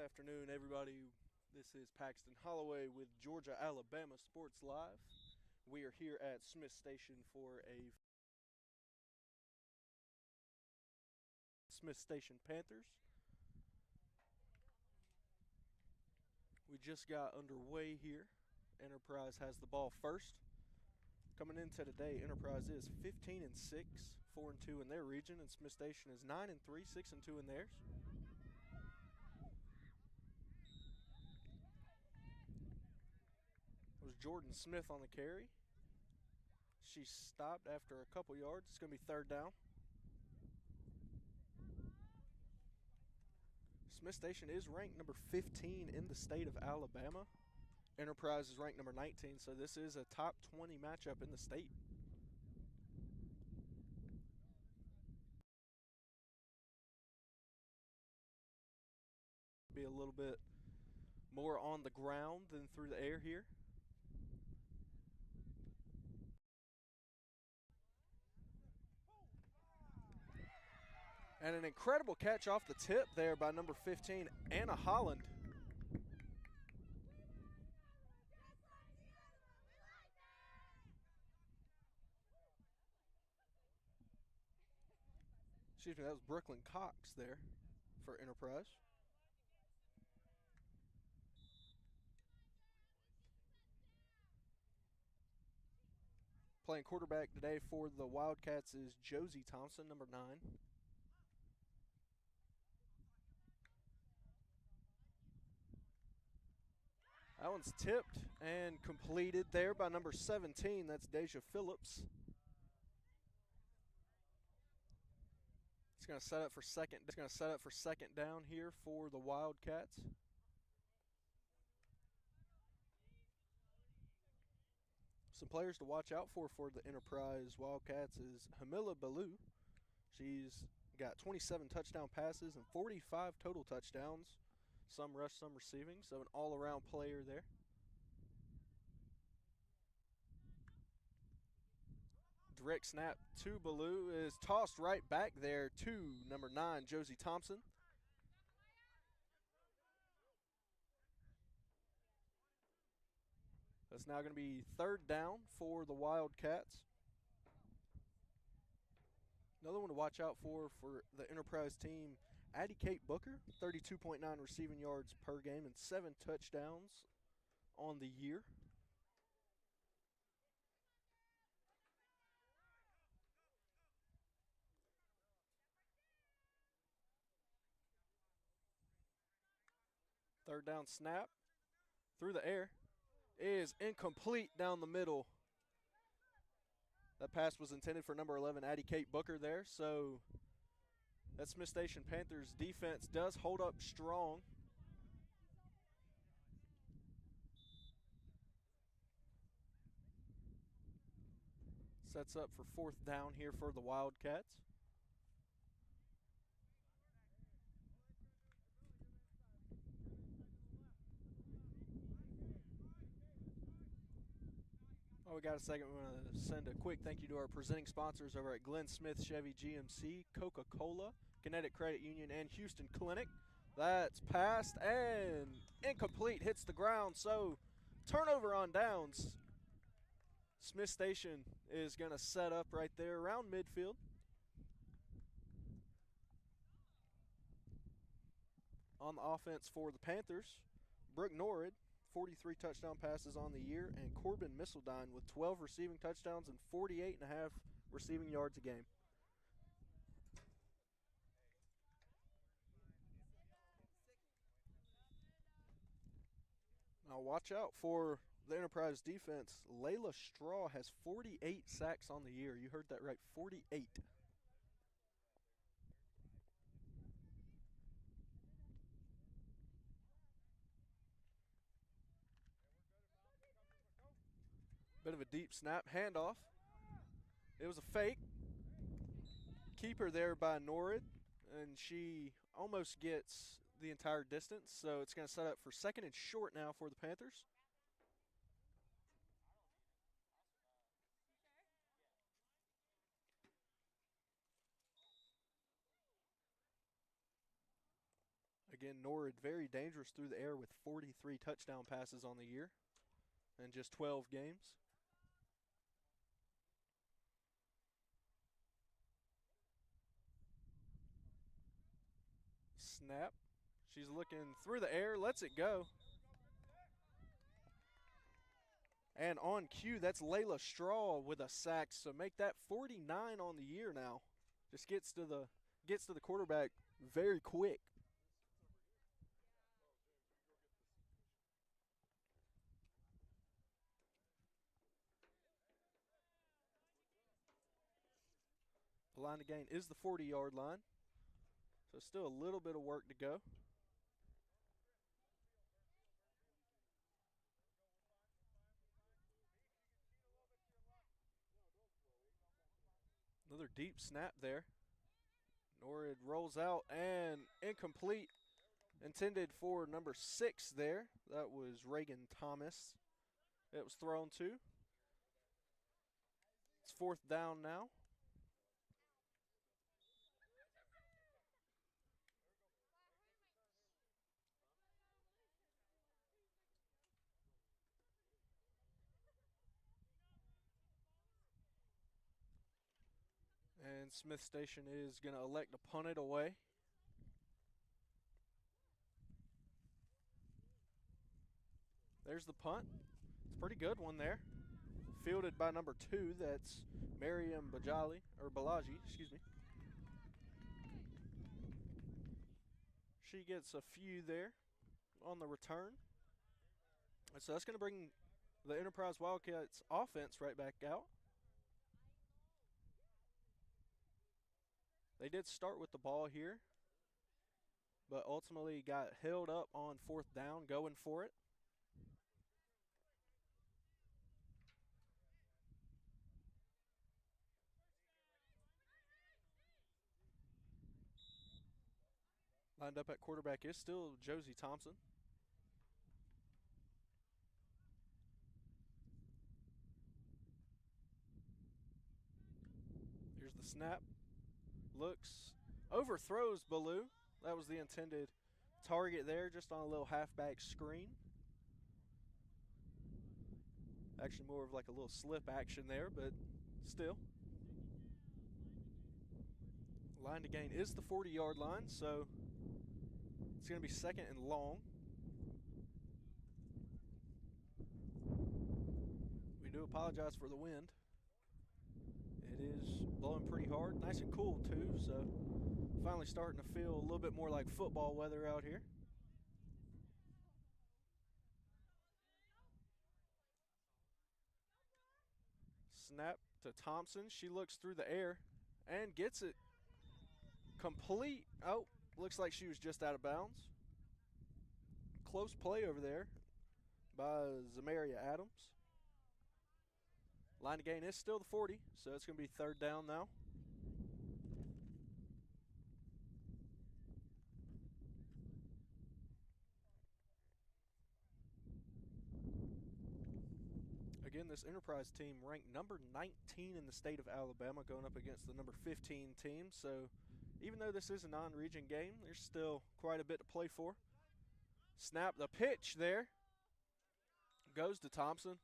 afternoon, everybody. This is Paxton Holloway with Georgia Alabama Sports Live. We are here at Smith Station for a Smith Station Panthers. We just got underway here. Enterprise has the ball first. Coming into today, Enterprise is 15-6, 4-2 in their region, and Smith Station is 9-3, 6-2 in theirs. It was Jordan Smith on the carry. She stopped after a couple yards. It's going to be third down. Smith Station is ranked number 15 in the state of Alabama. Enterprise is ranked number 19, so this is a top 20 matchup in the state. Be a little bit more on the ground than through the air here. And an incredible catch off the tip there by number 15, Anna Holland. Excuse me, that was Brooklyn Cox there for Enterprise. Playing quarterback today for the Wildcats is Josie Thompson, number 9. That one's tipped and completed there by number 17. That's Deja Phillips. It's going to set up for second down here for the Wildcats. Some players to watch out for the Enterprise Wildcats is Hamila Ballou. She's got 27 touchdown passes and 45 total touchdowns. Some rush, some receiving, so an all-around player there. Direct snap to Ballou is tossed right back there to number 9, Josie Thompson. That's now going to be third down for the Wildcats. Another one to watch out for the Enterprise team, Addie Kate Booker, 32.9 receiving yards per game and 7 touchdowns on the year. Third down snap through the air is incomplete down the middle. That pass was intended for number 11, Addie Kate Booker there. So that Smith Station Panthers defense does hold up strong. Sets up for fourth down here for the Wildcats. Oh, we got a second. We want to send a quick thank you to our presenting sponsors over at Glenn Smith Chevy GMC, Coca-Cola, Kinetic Credit Union, and Houston Clinic. That's passed and incomplete, hits the ground. So turnover on downs. Smith Station is going to set up right there around midfield. On the offense for the Panthers, Brooke Norrid, 43 touchdown passes on the year, and Corbin Missildine with 12 receiving touchdowns and 48.5 receiving yards a game. Now watch out for the Enterprise defense. Layla Straw has 48 sacks on the year. You heard that right, 48. Bit of a deep snap, handoff. It was a fake. Keeper there by Norrid, and she almost gets the entire distance, so it's going to set up for second and short now for the Panthers. Again, Norrid very dangerous through the air with 43 touchdown passes on the year in just 12 games. Snap. She's looking through the air, lets it go. And on cue, that's Layla Straw with a sack. So make that 49 on the year now. Just gets to the quarterback very quick. The line to gain is the 40-yard line. So still a little bit of work to go. Another deep snap there. Norrid rolls out and incomplete. Intended for number 6 there. That was Reagan Thomas. It was thrown to. It's 4th down now. And Smith Station is going to elect to punt it away. There's the punt. It's a pretty good one there. Fielded by number 2. That's Mariam Balaji, excuse me. She gets a few there on the return. And so that's going to bring the Enterprise Wildcats offense right back out. They did start with the ball here, but ultimately got held up on 4th down going for it. Lined up at quarterback is still Josie Thompson. Here's the snap. Looks, overthrows Ballou. That was the intended target there, just on a little halfback screen. Actually more of like a little slip action there, but still. Line to gain is the 40-yard line, so it's going to be 2nd and long. We do apologize for the wind. It is blowing pretty hard, nice and cool too, so finally starting to feel a little bit more like football weather out here. Snap to Thompson. She looks through the air and gets it complete. Oh, looks like she was just out of bounds. Close play over there by Zamaria Adams. Line to gain is still the 40, so it's going to be 3rd down now. Again, this Enterprise team ranked number 19 in the state of Alabama, going up against the number 15 team. So even though this is a non-region game, there's still quite a bit to play for. Snap, the pitch there goes to Thompson.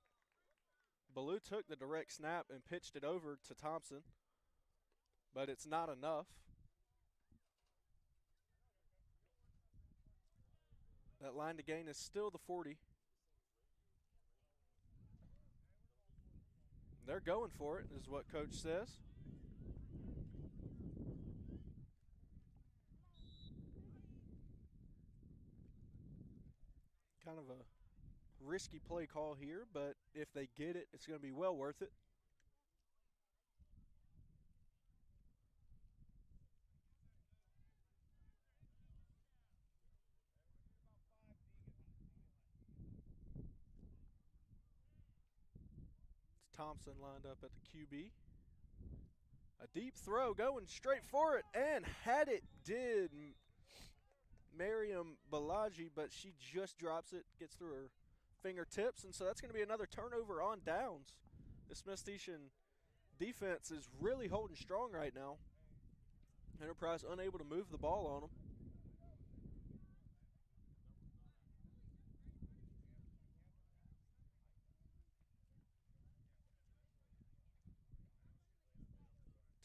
Ballou took the direct snap and pitched it over to Thompson, but it's not enough. That line to gain is still the 40. They're going for it, is what Coach says. Kind of a risky play call here, but if they get it, it's going to be well worth it. It's Thompson lined up at the QB. A deep throw going straight for it, and had it did Mariam Balaji, but she just drops it, gets through her fingertips, and so that's going to be another turnover on downs. The Smith Station defense is really holding strong right now. Enterprise unable to move the ball on them.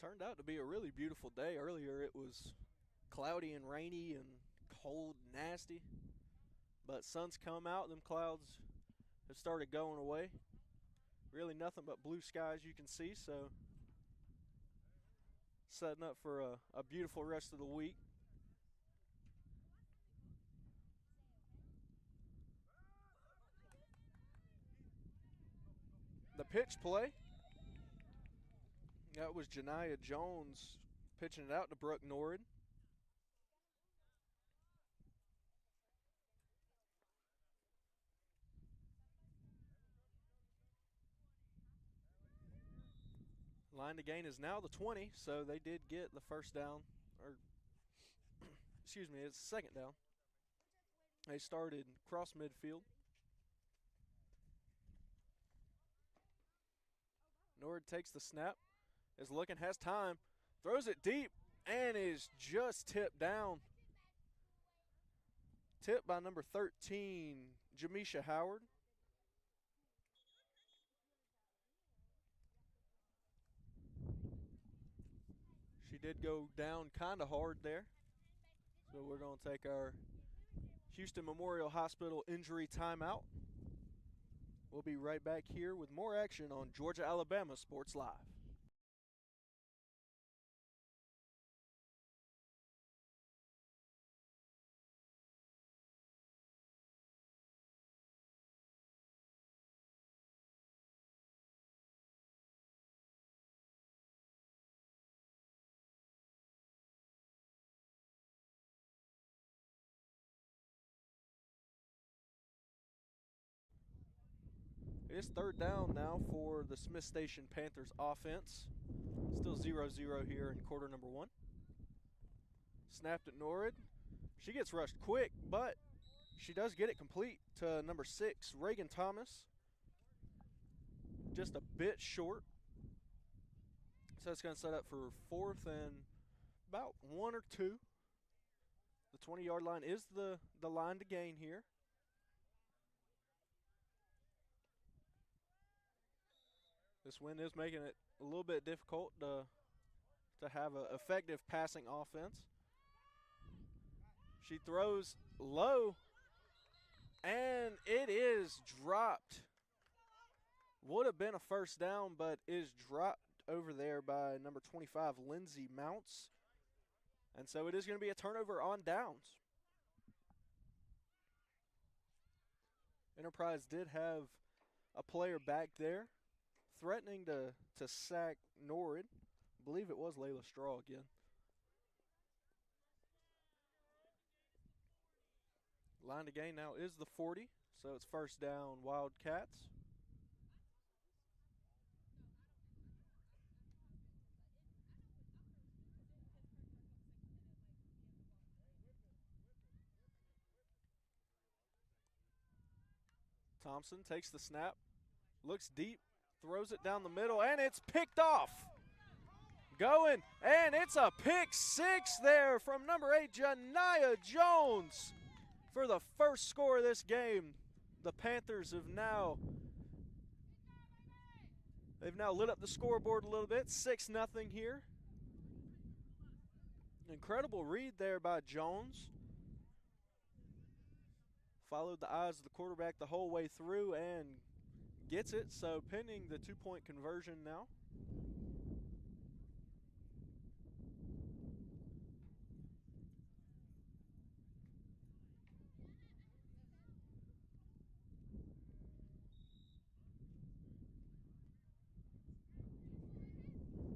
Turned out to be a really beautiful day. Earlier it was cloudy and rainy and cold and nasty. But sun's come out, them clouds have started going away. Really nothing but blue skies you can see, so setting up for a beautiful rest of the week. The pitch play. That was Janiah Jones pitching it out to Brooke Norrid. Line to gain is now the 20, so they did get the first down, or excuse me, it's the second down. They started cross midfield. Norrid takes the snap, is looking, has time, throws it deep, and is just tipped down. Tipped by number 13, Jamisha Howard. She did go down kind of hard there. So we're going to take our Houston Memorial Hospital injury timeout. We'll be right back here with more action on Georgia Alabama Sports Live. It's third down now for the Smith Station Panthers offense. Still 0-0 here in quarter number one. Snapped at Norrid. She gets rushed quick, but she does get it complete to number 6, Reagan Thomas. Just a bit short. So it's going to set up for fourth and about 1 or 2. The 20-yard line is the line to gain here. This wind is making it a little bit difficult to have an effective passing offense. She throws low, and it is dropped. Would have been a first down, but is dropped over there by number 25, Lindsey Mounts. And so it is going to be a turnover on downs. Enterprise did have a player back there threatening to sack Norrid. I believe it was Layla Straw again. Line to gain now is the 40, so it's first down Wildcats. Thompson takes the snap, looks deep, throws it down the middle, and it's picked off. Going, and it's a pick 6 there from number 8, Janiah Jones, for the first score of this game. The Panthers have now lit up the scoreboard a little bit, 6-0 here. Incredible read there by Jones. Followed the eyes of the quarterback the whole way through and gets it, so pending the 2-point conversion now.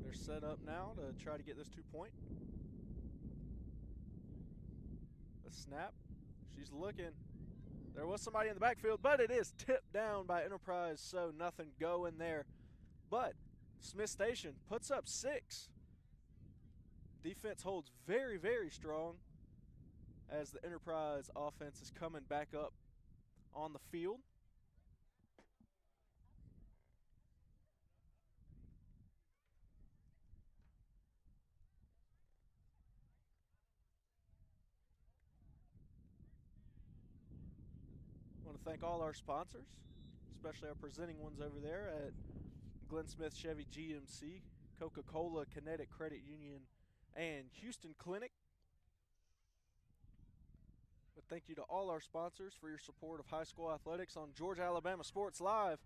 They're set up now to try to get this 2-point. A snap. She's looking. There was somebody in the backfield, but it is tipped down by Enterprise, so nothing going there. But Smith Station puts up 6. Defense holds very, very strong as the Enterprise offense is coming back up on the field. I want to thank all our sponsors, especially our presenting ones over there at Glenn Smith Chevy GMC, Coca-Cola, Kinetic Credit Union, and Houston Clinic. But thank you to all our sponsors for your support of high school athletics on Georgia Alabama Sports Live.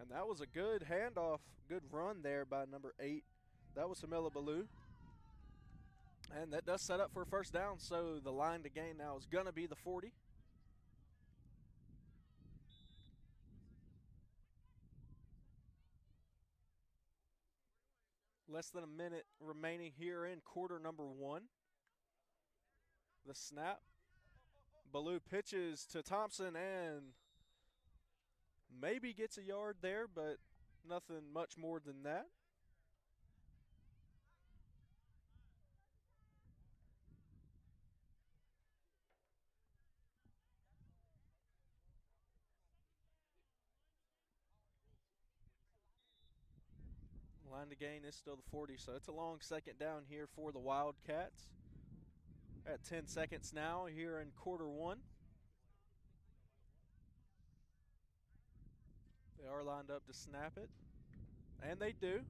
And that was a good handoff, good run there by number 8. That was Hamila Ballou. And that does set up for a first down, so the line to gain now is going to be the 40. Less than a minute remaining here in quarter number 1. The snap. Ballou pitches to Thompson and maybe gets a yard there, but nothing much more than that. Line to gain is still the 40, so it's a long second down here for the Wildcats. At 10 seconds now here in quarter 1. They are lined up to snap it, and they do.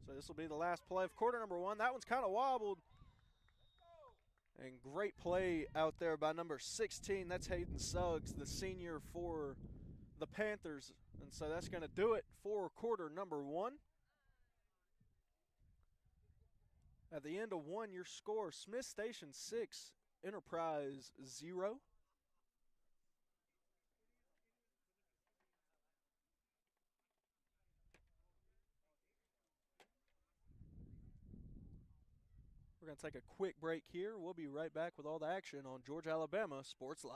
So this will be the last play of quarter number 1. That one's kind of wobbled. And great play out there by number 16. That's Hayden Suggs, the senior for the Panthers. And so that's going to do it for quarter number 1. At the end of 1, your score, Smith Station 6, Enterprise 0. We're going to take a quick break here. We'll be right back with all the action on Georgia Alabama Sports Live.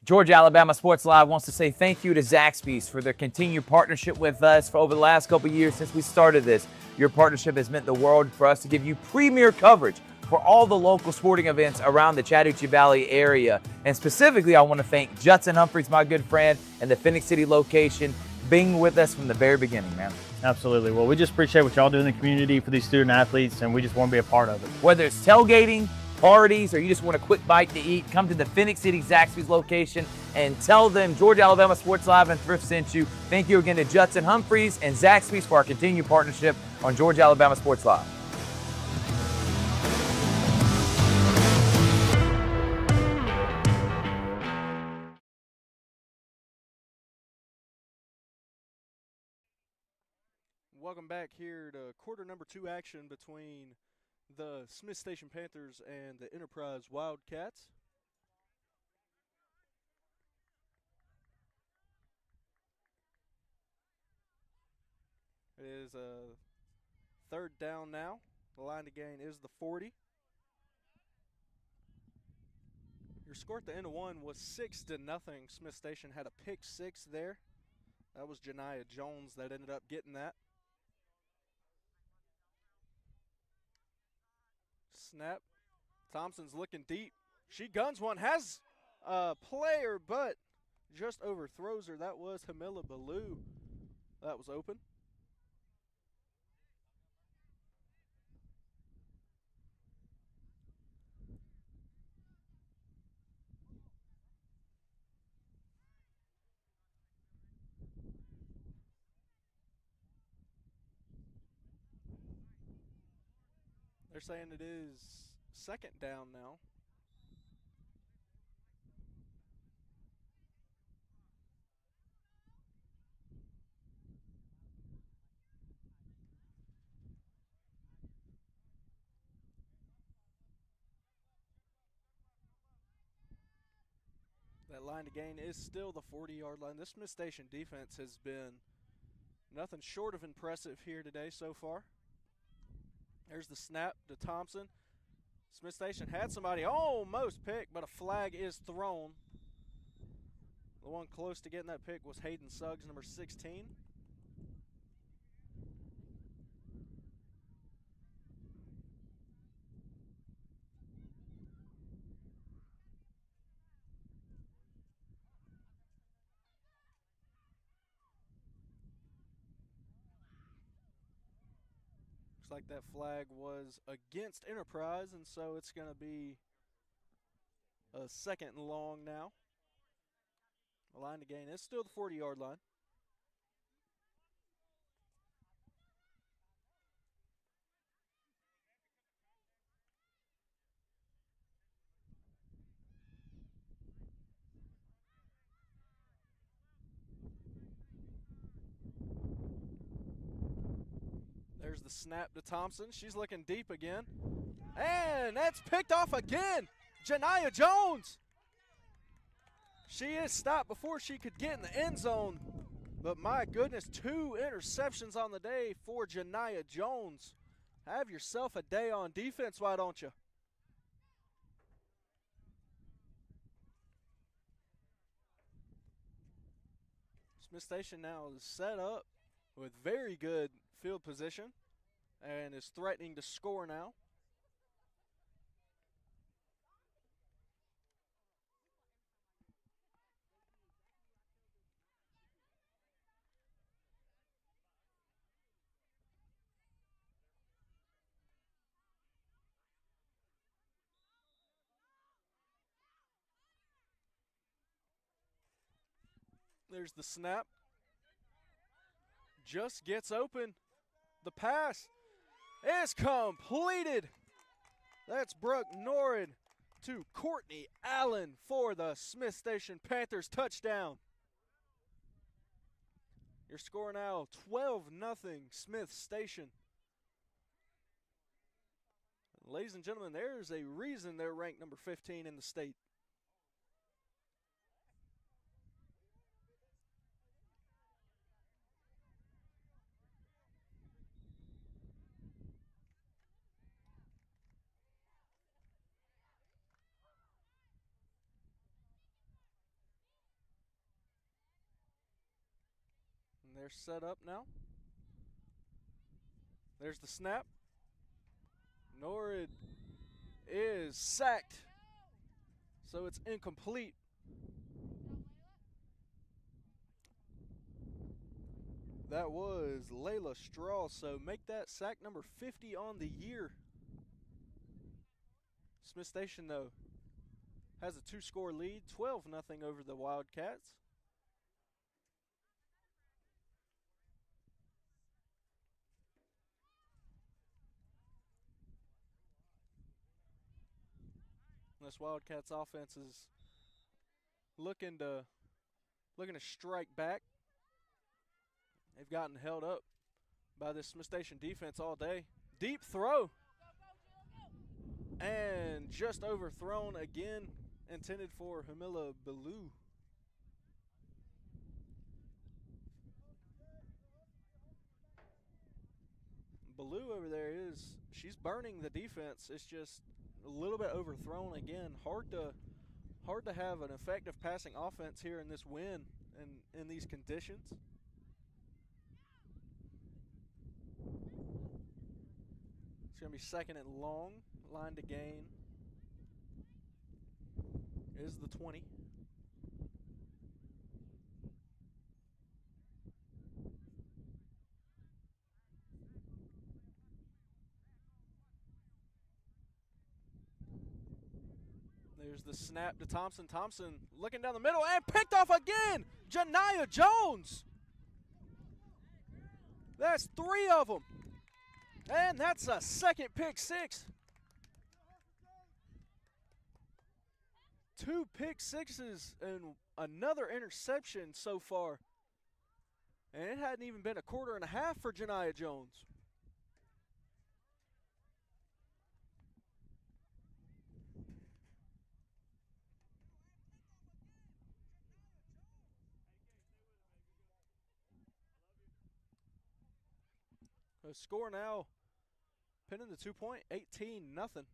Georgia Alabama Sports Live wants to say thank you to Zaxby's for their continued partnership with us for over the last couple years since we started this. Your partnership has meant the world for us to give you premier coverage for all the local sporting events around the Chattahoochee Valley area. And specifically, I want to thank Judson Humphreys, my good friend, and the Phoenix City location, being with us from the very beginning, man. Absolutely. Well, we just appreciate what y'all do in the community for these student athletes, and we just want to be a part of it. Whether it's tailgating, parties, or you just want a quick bite to eat, come to the Phoenix City Zaxby's location and tell them Georgia Alabama Sports Live and Thrift sent you. Thank you again to Judson Humphreys and Zaxby's for our continued partnership on Georgia Alabama Sports Live. Welcome back here to quarter number 2 action between the Smith Station Panthers and the Enterprise Wildcats. It is a third down now. The line to gain is the 40. Your score at the end of 1 was 6-0. Smith Station had a pick 6 there. That was Janiah Jones that ended up getting that. Snap. Thompson's looking deep. She guns one. Has a player, but just overthrows her. That was Hamila Ballou. That was open. They're saying it is second down now. That line to gain is still the 40-yard line. This Smith Station defense has been nothing short of impressive here today so far. There's the snap to Thompson. Smith Station had somebody almost picked, but a flag is thrown. The one close to getting that pick was Hayden Suggs, number 16. Looks like that flag was against Enterprise, and so it's going to be a 2nd and long now. The line to gain is still the 40-yard line. There's the snap to Thompson. She's looking deep again. And that's picked off again. Janiyah Jones. She is stopped before she could get in the end zone. But my goodness, 2 interceptions on the day for Janiyah Jones. Have yourself a day on defense, why don't you? Smith Station now is set up with very good field position and is threatening to score now. There's the snap. Just gets open. The pass is completed. That's Brooke Norrid to Courtney Allen for the Smith Station Panthers touchdown. Your score now 12-0 Smith Station. Ladies and gentlemen, there's a reason they're ranked number 15 in the state. They're set up now. There's the snap. Norrid is sacked, so it's incomplete. That was Layla Straw, so make that sack number 50 on the year. Smith Station, though, has a 2-score lead, 12-0 over the Wildcats. This Wildcats offense is looking to strike back. They've gotten held up by this Smith Station defense all day. Deep throw. And just overthrown again, intended for Hamila Ballou. Ballou over there she's burning the defense. It's just a little bit overthrown again. Hard to have an effective passing offense here in this win and in these conditions. It's going to be 2nd and long. Line to gain is the 20. There's the snap to Thompson. Thompson looking down the middle and picked off again. Janiyah Jones. That's 3 of them. And that's a 2nd pick 6. 2 pick 6s and another interception so far. And it hadn't even been a quarter and a half for Janiyah Jones. The score now, pinning the 2-point, 18-0.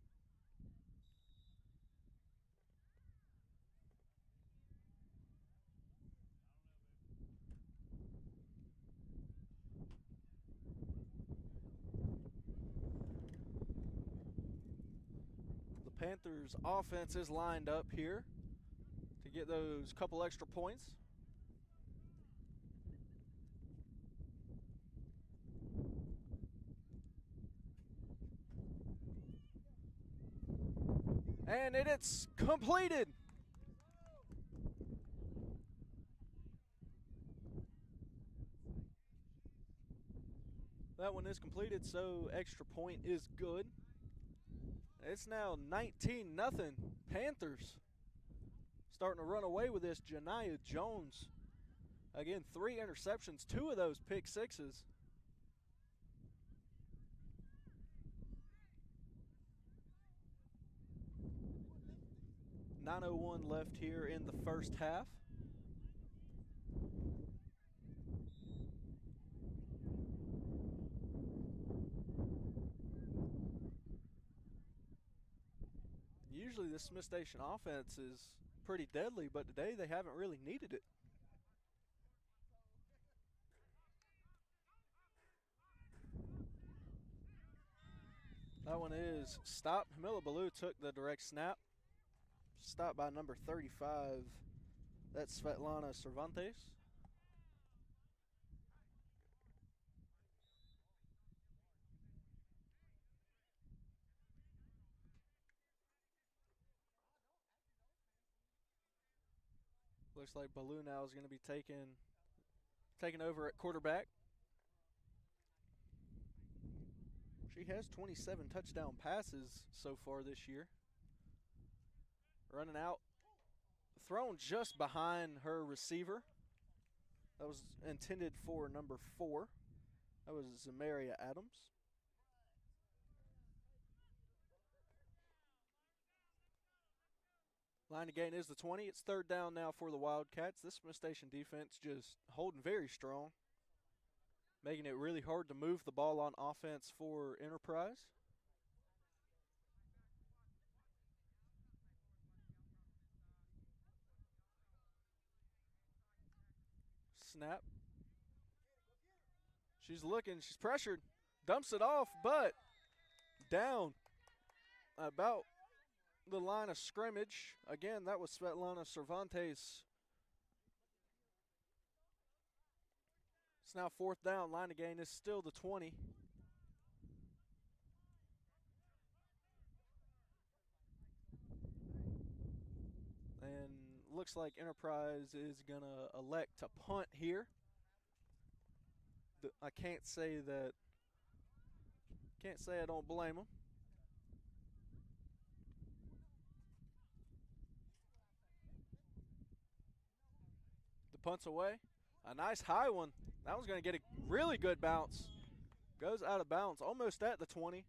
The Panthers' offense is lined up here to get those couple extra points. And it's completed. That one is completed, so extra point is good. It's now 19-0. Panthers starting to run away with this. Janiyah Jones. Again, 3 interceptions, 2 of those pick sixes. .901 left here in the first half. Usually this Smith Station offense is pretty deadly, but today they haven't really needed it. That one is stopped. Camilla Ballou took the direct snap. Stopped by number 35. That's Svetlana Cervantes. Looks like Ballou now is going to be taking over at quarterback. She has 27 touchdown passes so far this year. Running out, thrown just behind her receiver. That was intended for number 4. That was Zamaria Adams. Line to gain is the 20. It's 3rd down now for the Wildcats. This Smith Station defense just holding very strong, making it really hard to move the ball on offense for Enterprise. Snap. She's looking, she's pressured, dumps it off, but down about the line of scrimmage. Again, that was Svetlana Cervantes. It's now 4th down. Line to gain is still the 20. And looks like Enterprise is going to elect to punt here. I can't say I don't blame them. The punt's away. A nice high one. That one's going to get a really good bounce. Goes out of bounds, almost at the 20.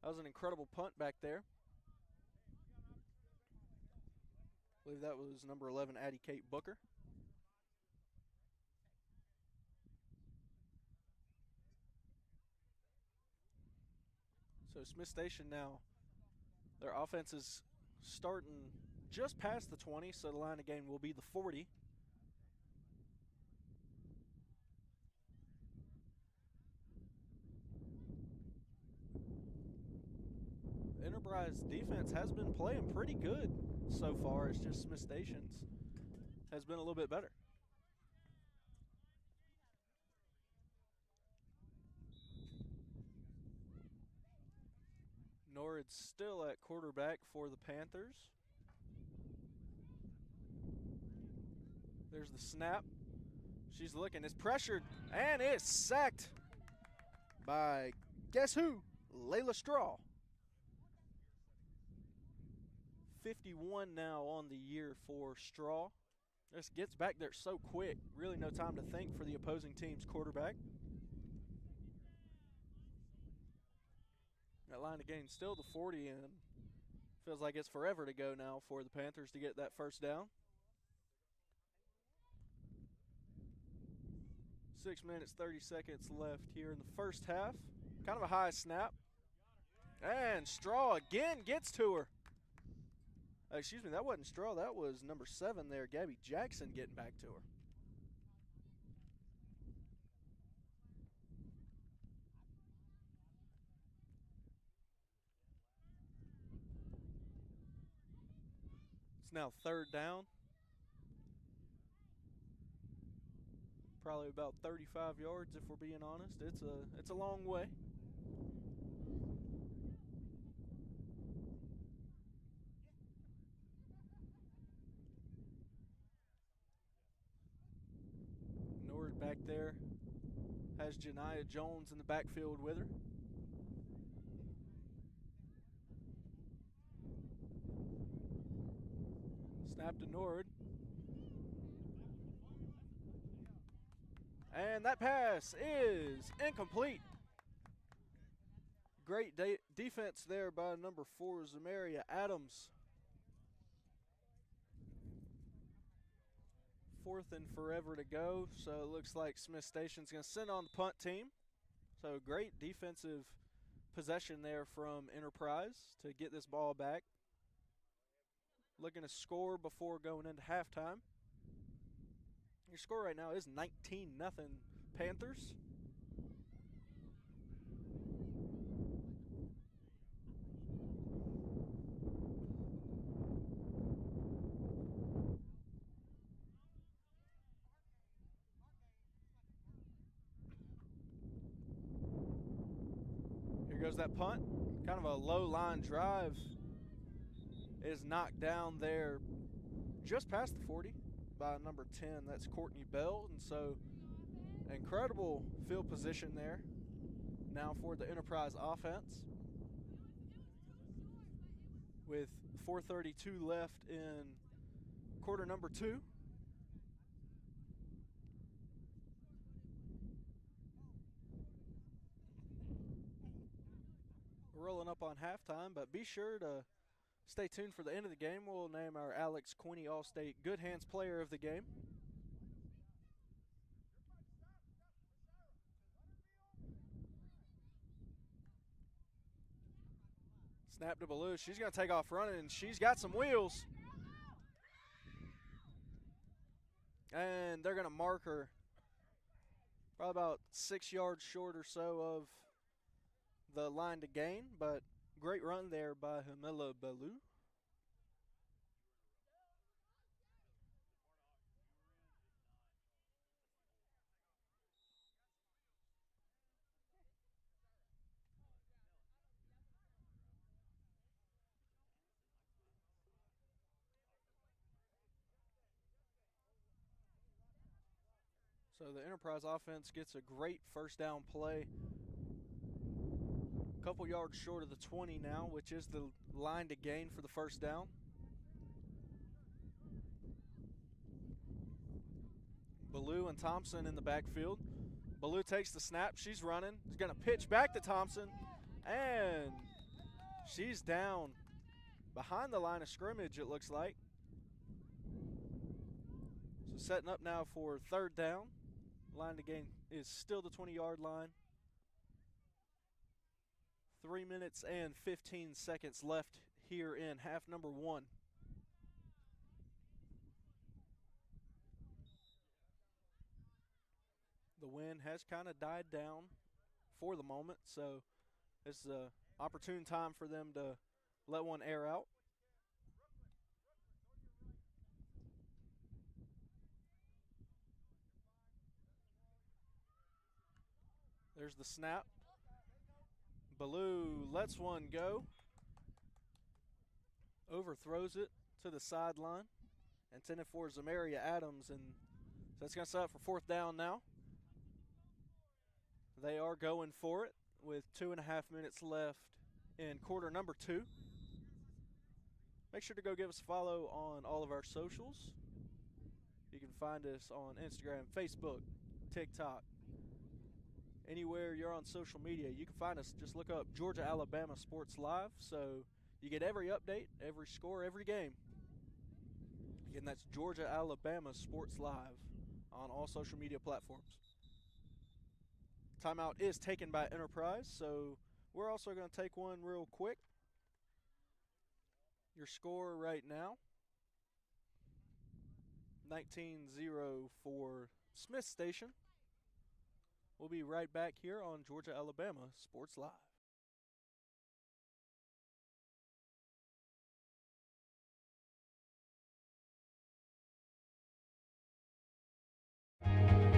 That was an incredible punt back there. I believe that was number 11, Addie Kate Booker. So Smith Station now, their offense is starting just past the 20, so the line of gain will be the 40. Enterprise defense has been playing pretty good so far. It's just Smith Station's has been a little bit better. Norrid's still at quarterback for the Panthers. There's the snap. She's looking, it's pressured, and it's sacked by, guess who? Layla Straw. 51 now on the year for Straw. This gets back there so quick. Really no time to think for the opposing team's quarterback. That line of gain still the 40, and feels like it's forever to go now for the Panthers to get that first down. 6 minutes, 30 seconds left here in the first half. Kind of a high snap. And Straw again gets to her. Excuse me, that wasn't Straw. That was number 7 there, Gabby Jackson, getting back to her. It's now 3rd down. Probably about 35 yards if we're being honest. It's a long way. back there. Has Janiah Jones in the backfield with her. Snap to Nord. And that pass is incomplete. Great defense there by number 4, Zamaria Adams. 4th and forever to go, so it looks like Smith Station's going to send on the punt team. So great defensive possession there from Enterprise to get this ball back. Looking to score before going into halftime. Your score right now is 19-0 Panthers. Here goes that punt. Kind of a low line drive. It is knocked down there just past the 40 by number 10. That's Courtney Bell. And so incredible field position there now for the Enterprise offense. With 4:32 left in quarter number 2. We're rolling up on halftime, but be sure to stay tuned for the end of the game. We'll name our Alex Quinney All-State Good Hands Player of the Game. Snap to Ballou. She's going to take off running, and she's got some wheels. And they're going to mark her probably about 6 yards short or so of the line to gain, but great run there by Hamila Ballou. So the Enterprise offense gets a great first down play. A couple yards short of the 20 now, which is the line to gain for the first down. Ballou and Thompson in the backfield. Ballou takes the snap. She's running. She's going to pitch back to Thompson. And she's down behind the line of scrimmage, it looks like. So setting up now for third down. Line to gain is still the 20-yard line. 3 minutes and 15 seconds left here in half number 1. The wind has kind of died down for the moment, so this is an opportune time for them to let one air out. There's the snap. Ballou lets one go. Overthrows it to the sideline. Intended for Zamaria Adams, and so that's going to set up for fourth down now. They are going for it with 2.5 minutes left in quarter number 2. Make sure to go give us a follow on all of our socials. You can find us on Instagram, Facebook, TikTok. Anywhere you're on social media, you can find us. Just look up Georgia Alabama Sports Live, so you get every update, every score, every game. Again, that's Georgia Alabama Sports Live on all social media platforms. Timeout is taken by Enterprise, so we're also going to take one real quick. Your score right now, 19-0 for Smith Station. We'll be right back here on Georgia Alabama Sports Live.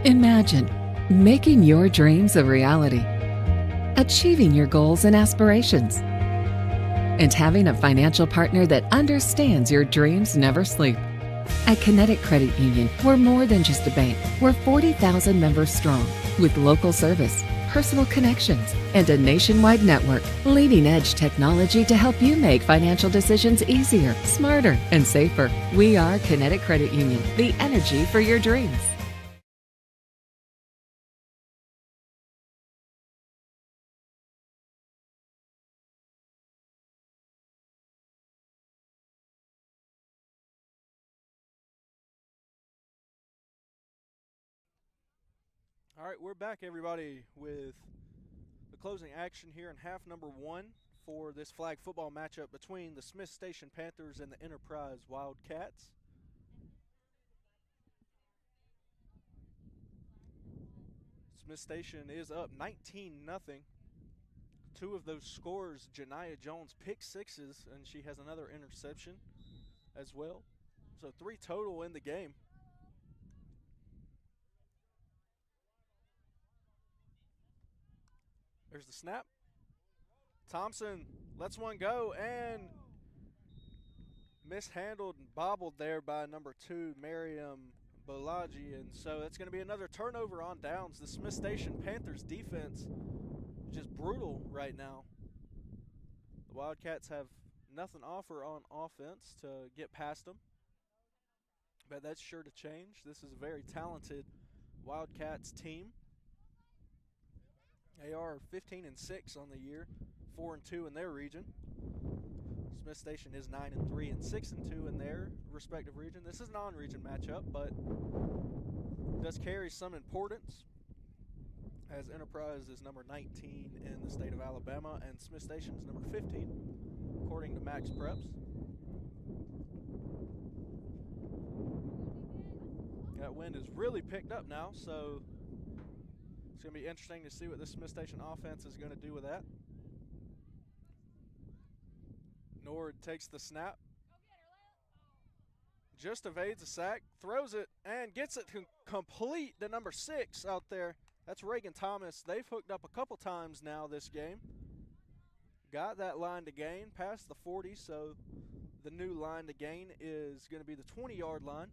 Imagine making your dreams a reality, achieving your goals and aspirations, and having a financial partner that understands your dreams never sleep. At Kinetic Credit Union, we're more than just a bank. We're 40,000 members strong, with local service, personal connections, and a nationwide network. Leading edge technology to help you make financial decisions easier, smarter, and safer. We are Kinetic Credit Union, the energy for your dreams. All right, we're back, everybody, with the closing action here in half number 1 for this flag football matchup between the Smith Station Panthers and the Enterprise Wildcats. Smith Station is up 19-0. Two of those scores, Janiah Jones pick sixes, and she has another interception as well. So 3 total in the game. There's the snap. Thompson lets one go and mishandled and bobbled there by number 2, Miriam Bolaji. And so it's going to be another turnover on downs. The Smith Station Panthers defense is just brutal right now. The Wildcats have nothing to offer on offense to get past them. But that's sure to change. This is a very talented Wildcats team. They are 15-6 on the year, 4-2 in their region. Smith Station is 9-3 and 6-2 in their respective region. This is a non-region matchup, but does carry some importance, as Enterprise is number 19 in the state of Alabama and Smith Station is number 15, according to Max Preps. That wind has really picked up now, so it's going to be interesting to see what this Smith Station offense is going to do with that. Nord takes the snap. Just evades a sack, throws it, and gets it complete to number 6 out there. That's Reagan Thomas. They've hooked up a couple times now this game. Got that line to gain past the 40, so the new line to gain is going to be the 20-yard line.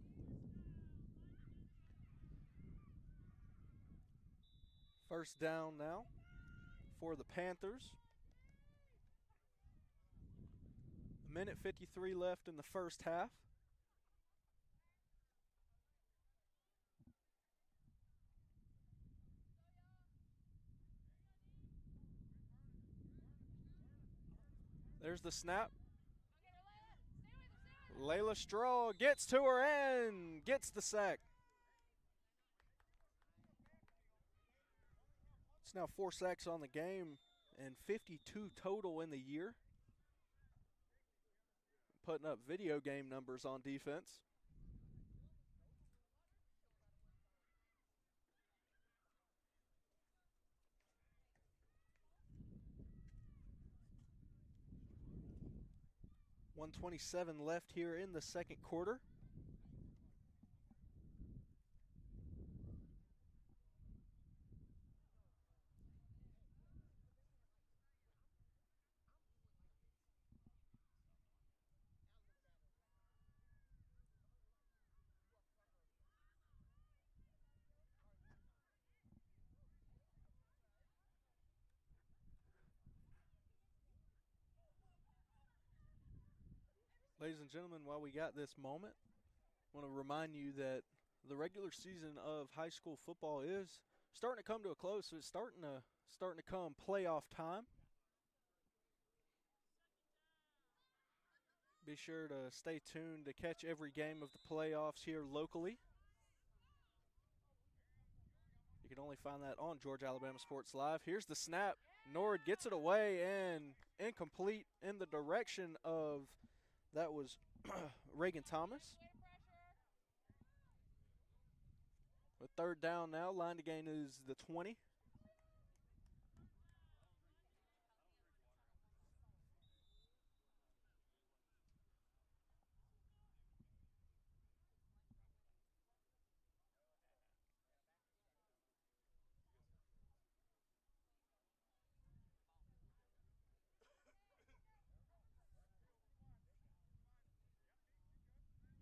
First down now for the Panthers. 1:53 left in the first half. There's the snap. Layla Straw gets to her and gets the sack. It's now 4 sacks on the game and 52 total in the year. Putting up video game numbers on defense. .127 left here in the second quarter. Ladies and gentlemen, while we got this moment, I want to remind you that the regular season of high school football is starting to come to a close. So it's starting to come playoff time. Be sure to stay tuned to catch every game of the playoffs here locally. You can only find that on Georgia Alabama Sports Live. Here's the snap. Nord gets it away and incomplete in the direction of, that was Reagan Thomas. With third down now, line to gain is the 20.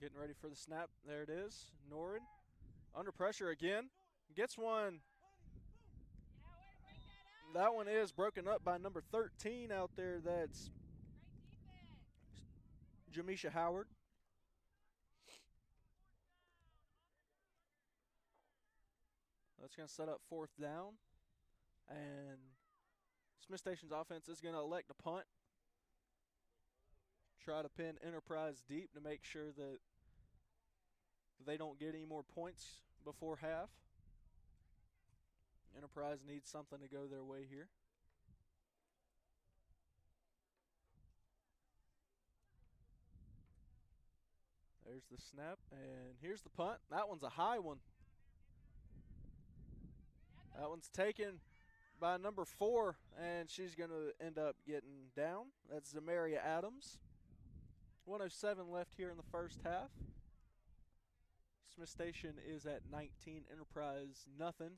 Getting ready for the snap. There it is. Norin under pressure again. Gets one. That one is broken up by number 13 out there. That's Jamisha Howard. That's going to set up 4th down. And Smith Station's offense is going to elect a punt. Try to pin Enterprise deep to make sure that they don't get any more points before half. Enterprise needs something to go their way here. There's the snap, and here's the punt. That one's a high one. That one's taken by number 4, and she's going to end up getting down. That's Zamaria Adams. 1:07 left here in the first half. Smith Station is at 19, Enterprise nothing.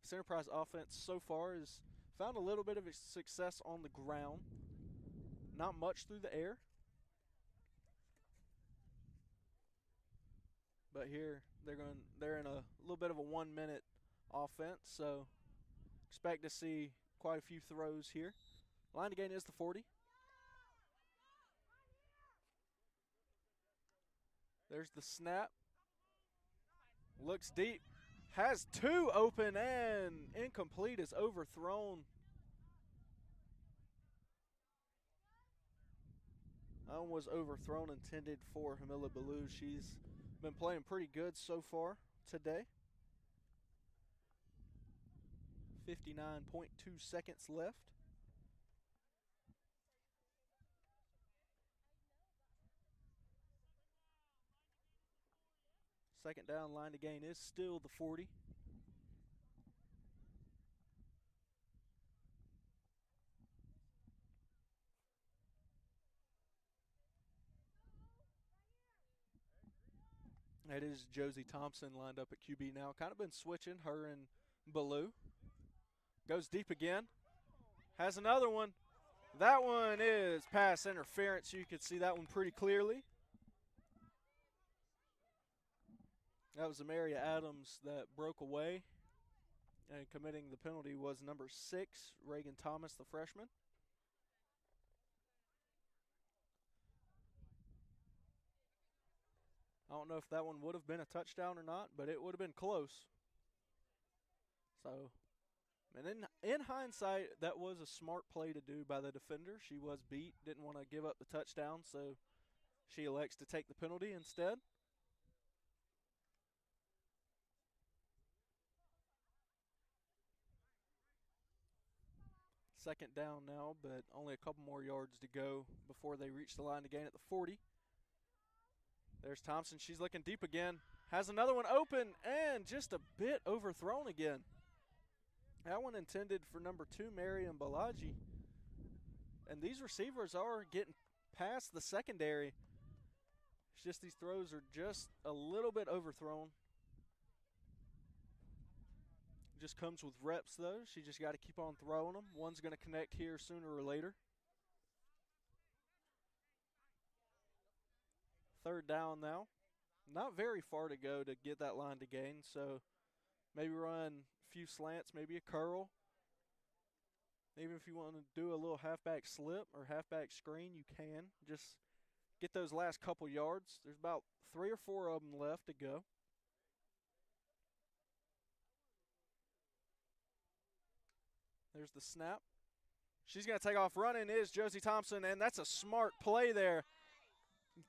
This Enterprise offense so far has found a little bit of success on the ground. Not much through the air. But here they're in a little bit of a 1-minute offense, so expect to see quite a few throws here. Line to gain is the 40. There's the snap. Looks deep. Has 2 open and incomplete is overthrown. That one was overthrown, intended for Hamila Baloo. She's been playing pretty good so far today. 59.2 seconds left. Second down, line to gain is still the 40. That is Josie Thompson lined up at QB now. Kind of been switching, her and Baloo. Goes deep again. Has another one. That one is pass interference. You can see that one pretty clearly. That was Zamaria Adams that broke away. And committing the penalty was number 6, Reagan Thomas, the freshman. I don't know if that one would have been a touchdown or not, but it would have been close. So, and in hindsight, that was a smart play to do by the defender. She was beat, didn't want to give up the touchdown, so she elects to take the penalty instead. Second down now, but only a couple more yards to go before they reach the line to gain at the 40. There's Thompson. She's looking deep again. Has another one open and just a bit overthrown again. That one intended for number 2, Mariam Balaji. And these receivers are getting past the secondary. It's just these throws are just a little bit overthrown. Just comes with reps, though. She just got to keep on throwing them. One's going to connect here sooner or later. Third down now. Not very far to go to get that line to gain, so maybe run a few slants, maybe a curl. Even if you want to do a little halfback slip or halfback screen, you can. Just get those last couple yards. There's about 3 or 4 of them left to go. There's the snap. She's going to take off running is Josie Thompson, and that's a smart play there.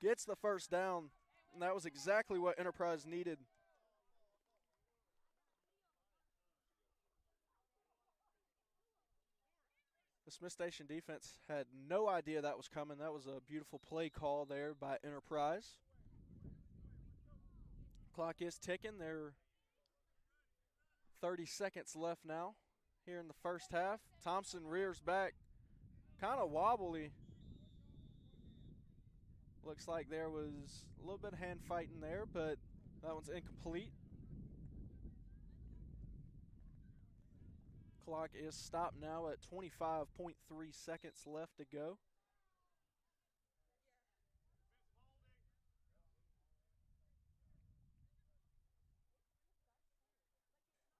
Gets the first down, and that was exactly what Enterprise needed. The Smith Station defense had no idea that was coming. That was a beautiful play call there by Enterprise. Clock is ticking. There are 30 seconds left now here in the first half. Thompson rears back, kind of wobbly. Looks like there was a little bit of hand fighting there, but that one's incomplete. Clock is stopped now at 25.3 seconds left to go.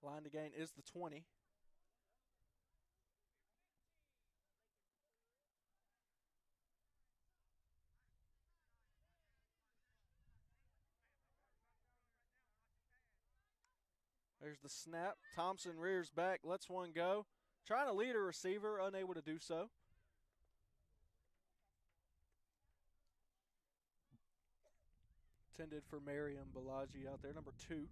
Line to gain is the 20. There's the snap. Thompson rears back, lets one go. Trying to lead a receiver, unable to do so. Intended for Mariam Balaji out there, number 2.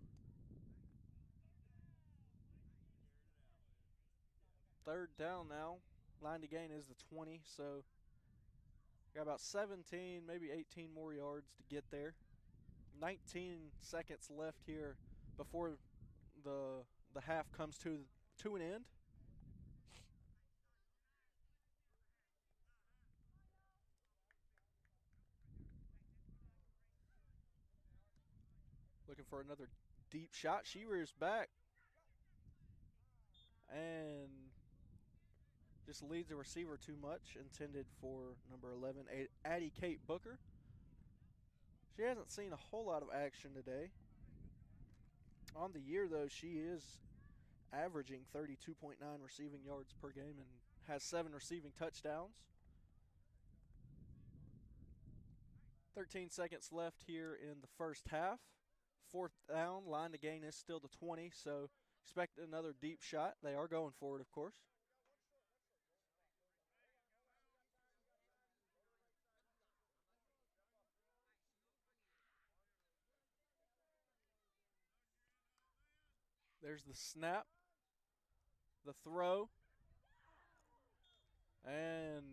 Third down now. Line to gain is the 20, so got about 17, maybe 18 more yards to get there. 19 seconds left here before the half comes to an end. Looking for another deep shot. She rears back and just leads the receiver too much. Intended for number 11, Addie Kate Booker. She hasn't seen a whole lot of action today. On the year, though, she is averaging 32.9 receiving yards per game and has 7 receiving touchdowns. 13 seconds left here in the first half. Fourth down, line to gain is still the 20, so expect another deep shot. They are going for it, of course. There's the snap, the throw, and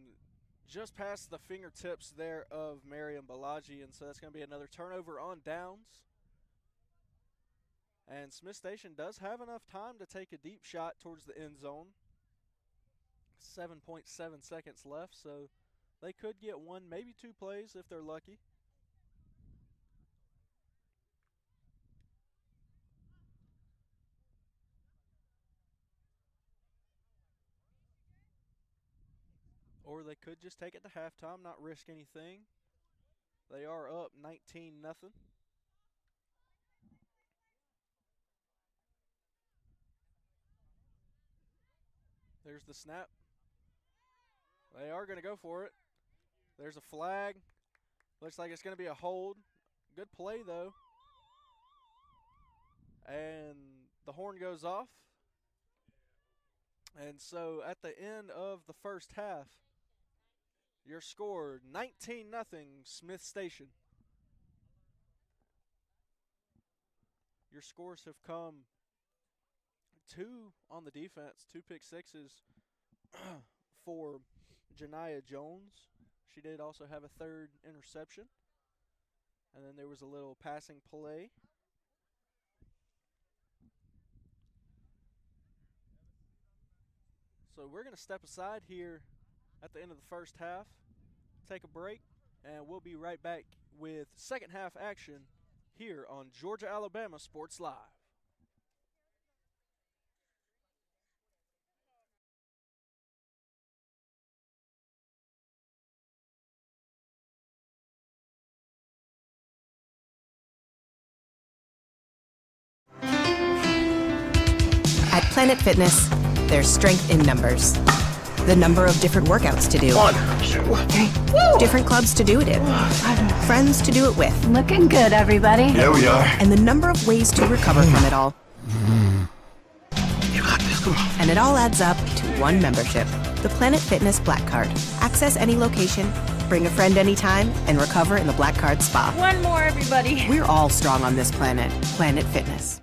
just past the fingertips there of Mariam Balaji, and so that's going to be another turnover on downs. And Smith Station does have enough time to take a deep shot towards the end zone. 7.7 seconds left, so they could get 1, maybe 2 plays if they're lucky. Or they could just take it to halftime, not risk anything. They are up 19-0. There's the snap. They are going to go for it. There's a flag. Looks like it's going to be a hold. Good play, though. And the horn goes off. And so at the end of the first half, your score 19-0 Smith Station. Your scores have come 2 on the defense, 2 pick sixes for Janiah Jones. She did also have a 3rd interception. And then there was a little passing play. So we're going to step aside here at the end of the first half, take a break, and we'll be right back with second half action here on Georgia Alabama Sports Live. At Planet Fitness, there's strength in numbers. The number of different workouts to do. 1, 2, 3. Woo! Different clubs to do it in. Friends to do it with. Looking good, everybody. Yeah, we are. And the number of ways to recover from it all. You got this, come on. And it all adds up to one membership. The Planet Fitness Black Card. Access any location, bring a friend anytime, and recover in the Black Card Spa. One more, everybody. We're all strong on this planet. Planet Fitness.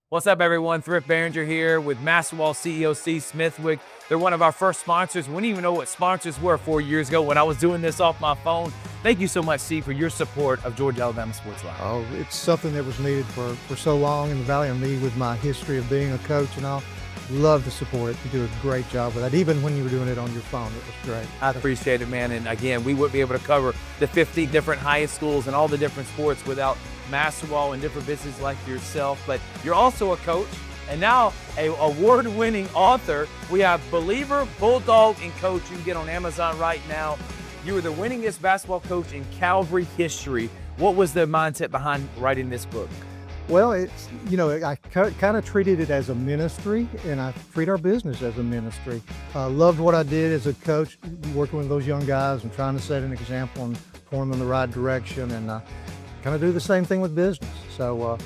What's up, everyone? Thrift Behringer here with Masterwall CEO Steve Smithwick. They're one of our first sponsors. We didn't even know what sponsors were 4 years ago when I was doing this off my phone. Thank you so much, Steve, for your support of Georgia Alabama Sports Live. Oh, it's something that was needed for so long in the Valley, and me with my history of being a coach and all. Love the support. You do a great job with that. Even when you were doing it on your phone, it was great. I appreciate it, man. And again, we wouldn't be able to cover the 50 different high schools and all the different sports without Masterwall and different businesses like yourself. But you're also a coach and now a award-winning author. We have Believer, Bulldog, and Coach. You can get on Amazon right now. You were the winningest basketball coach in Calvary history. What was the mindset behind writing this book? Well, it's, I kind of treated it as a ministry, and I treat our business as a ministry. I loved what I did as a coach, working with those young guys and trying to set an example and point them in the right direction, and kind of do the same thing with business. So,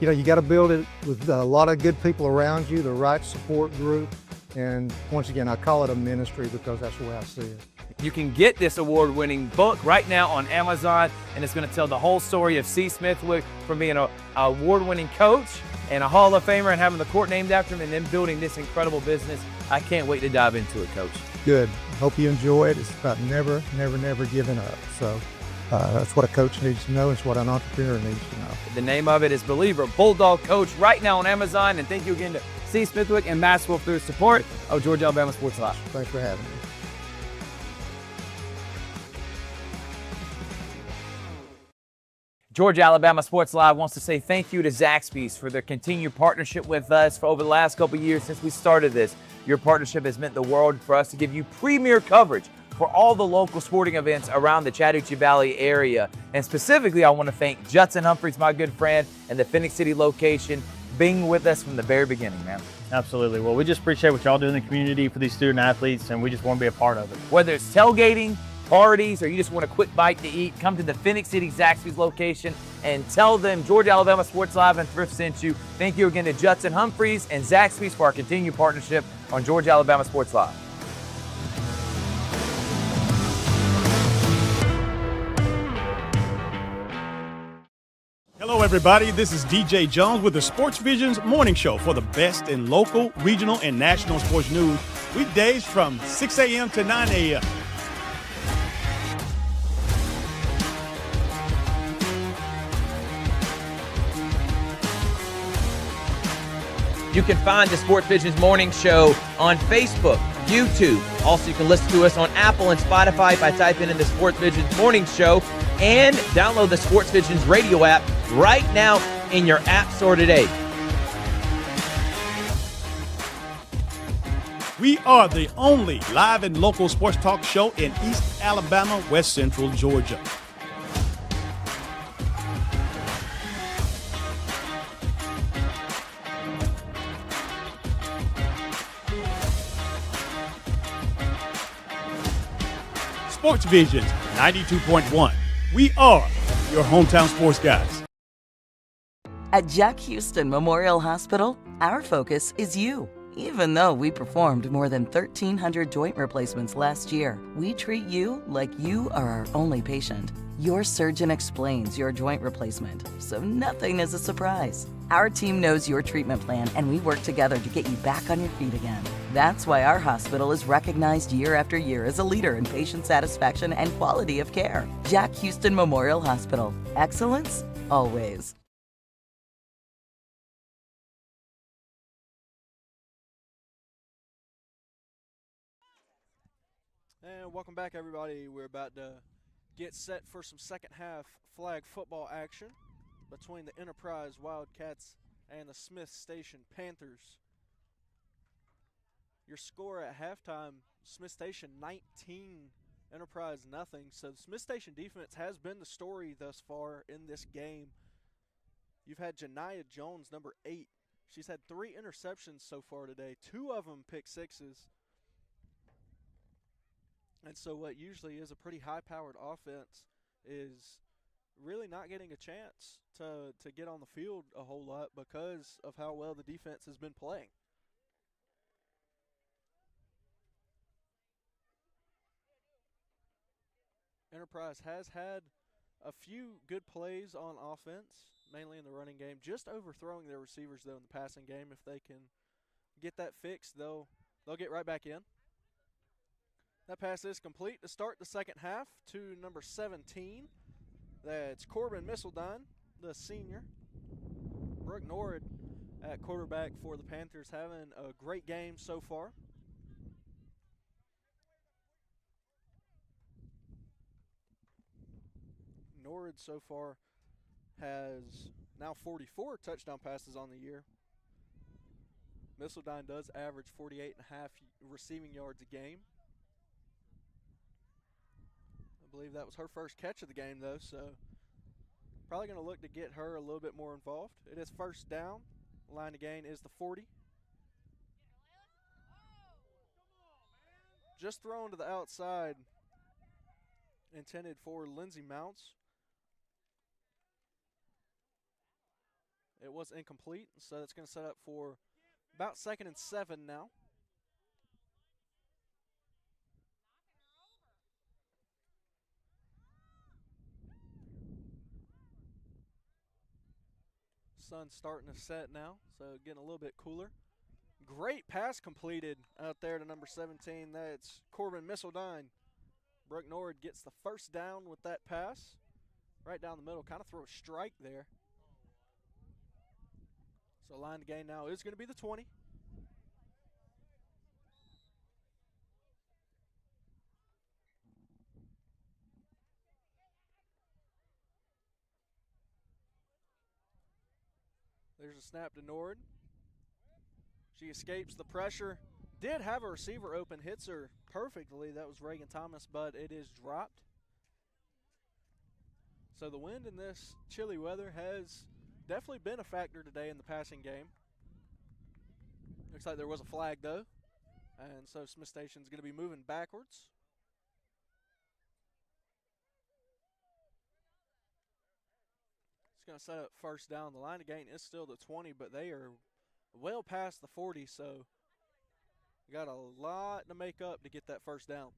you got to build it with a lot of good people around you, the right support group, and once again, I call it a ministry because that's the way I see it. You can get this award-winning book right now on Amazon, and it's going to tell the whole story of C. Smithwick from being an award-winning coach and a Hall of Famer and having the court named after him and then building this incredible business. I can't wait to dive into it, Coach. Good. Hope you enjoy it. It's about never giving up. So that's what a coach needs to know. It's what an entrepreneur needs to know. The name of it is Believer Bulldog Coach right now on Amazon. And thank you again to C. Smithwick and Maxwell for their support of Georgia Alabama Sports Live. Thanks for having me. Georgia Alabama Sports Live wants to say thank you to Zaxby's for their continued partnership with us for over the last couple of years since we started this. Your partnership has meant the world for us to give you premier coverage for all the local sporting events around the Chattahoochee Valley area. And specifically, I want to thank Judson Humphreys, my good friend, and the Phoenix City location, being with us from the very beginning, man. Absolutely. Well, we just appreciate what y'all do in the community for these student athletes, and we just want to be a part of it. Whether it's tailgating, parties, or you just want a quick bite to eat, come to the Phoenix City Zaxby's location and tell them Georgia Alabama Sports Live and Thrift sent you. Thank you again to Judson Humphreys and Zaxby's for our continued partnership on Georgia Alabama Sports Live. Hello, everybody. This is DJ Jones with the Sports Visions Morning Show for the best in local, regional, and national sports news. Weekdays from 6 a.m. to 9 a.m. You can find the Sports Visions Morning Show on Facebook, YouTube. Also, you can listen to us on Apple and Spotify by typing in the Sports Visions Morning Show, and download the Sports Visions radio app right now in your app store today. We are the only live and local sports talk show in East Alabama, West Central Georgia. Sports Visions 92.1. We are your hometown sports guys. At Jack Houston Memorial Hospital, our focus is you. Even though we performed more than 1,300 joint replacements last year, we treat you like you are our only patient. Your surgeon explains your joint replacement, so nothing is a surprise. Our team knows your treatment plan, and we work together to get you back on your feet again. That's why our hospital is recognized year after year as a leader in patient satisfaction and quality of care. Jack Houston Memorial Hospital. Excellence, always. And welcome back, everybody. We're about to get set for some second half flag football action between the Enterprise Wildcats and the Smith Station Panthers. Your score at halftime, Smith Station 19, Enterprise nothing. So the Smith Station defense has been the story thus far in this game. You've had Janiah Jones, number 8. She's had 3 interceptions so far today, 2 of them pick sixes. And so what usually is a pretty high-powered offense is really not getting a chance to get on the field a whole lot because of how well the defense has been playing. Enterprise has had a few good plays on offense, mainly in the running game, just overthrowing their receivers, though, in the passing game. If they can get that fixed, they'll get right back in. That pass is complete to start the second half to number 17. That's Corbin Missildine, the senior. Brooke Norwood at quarterback for the Panthers, having a great game so far. Norwood so far has now 44 touchdown passes on the year. Missildine does average 48.5 receiving yards a game. I believe that was her first catch of the game, though, so Probably going to look to get her a little bit more involved. It is first down. Line to gain is the 40. Just thrown to the outside, intended for Lindsey Mounts. It was incomplete, so that's going to set up for about 2nd and 7 now. Sun's starting to set now, so getting a little bit cooler. Great pass completed out there to number 17. That's Corbin Missildine. Brooke Nord gets the first down with that pass. Right down the middle, kind of throw a strike there. So line to gain now is going to be the 20. There's a snap to Nord. She escapes the pressure. Did have a receiver open, hits her perfectly. That was Reagan Thomas, but it is dropped. So the wind in this chilly weather has definitely been a factor today in the passing game. Looks like there was a flag, though. And so Smith Station's going to be moving backwards. It's going to set up first down. The line of gain is still the 20, but they are well past the 40, so got a lot to make up to get that first down.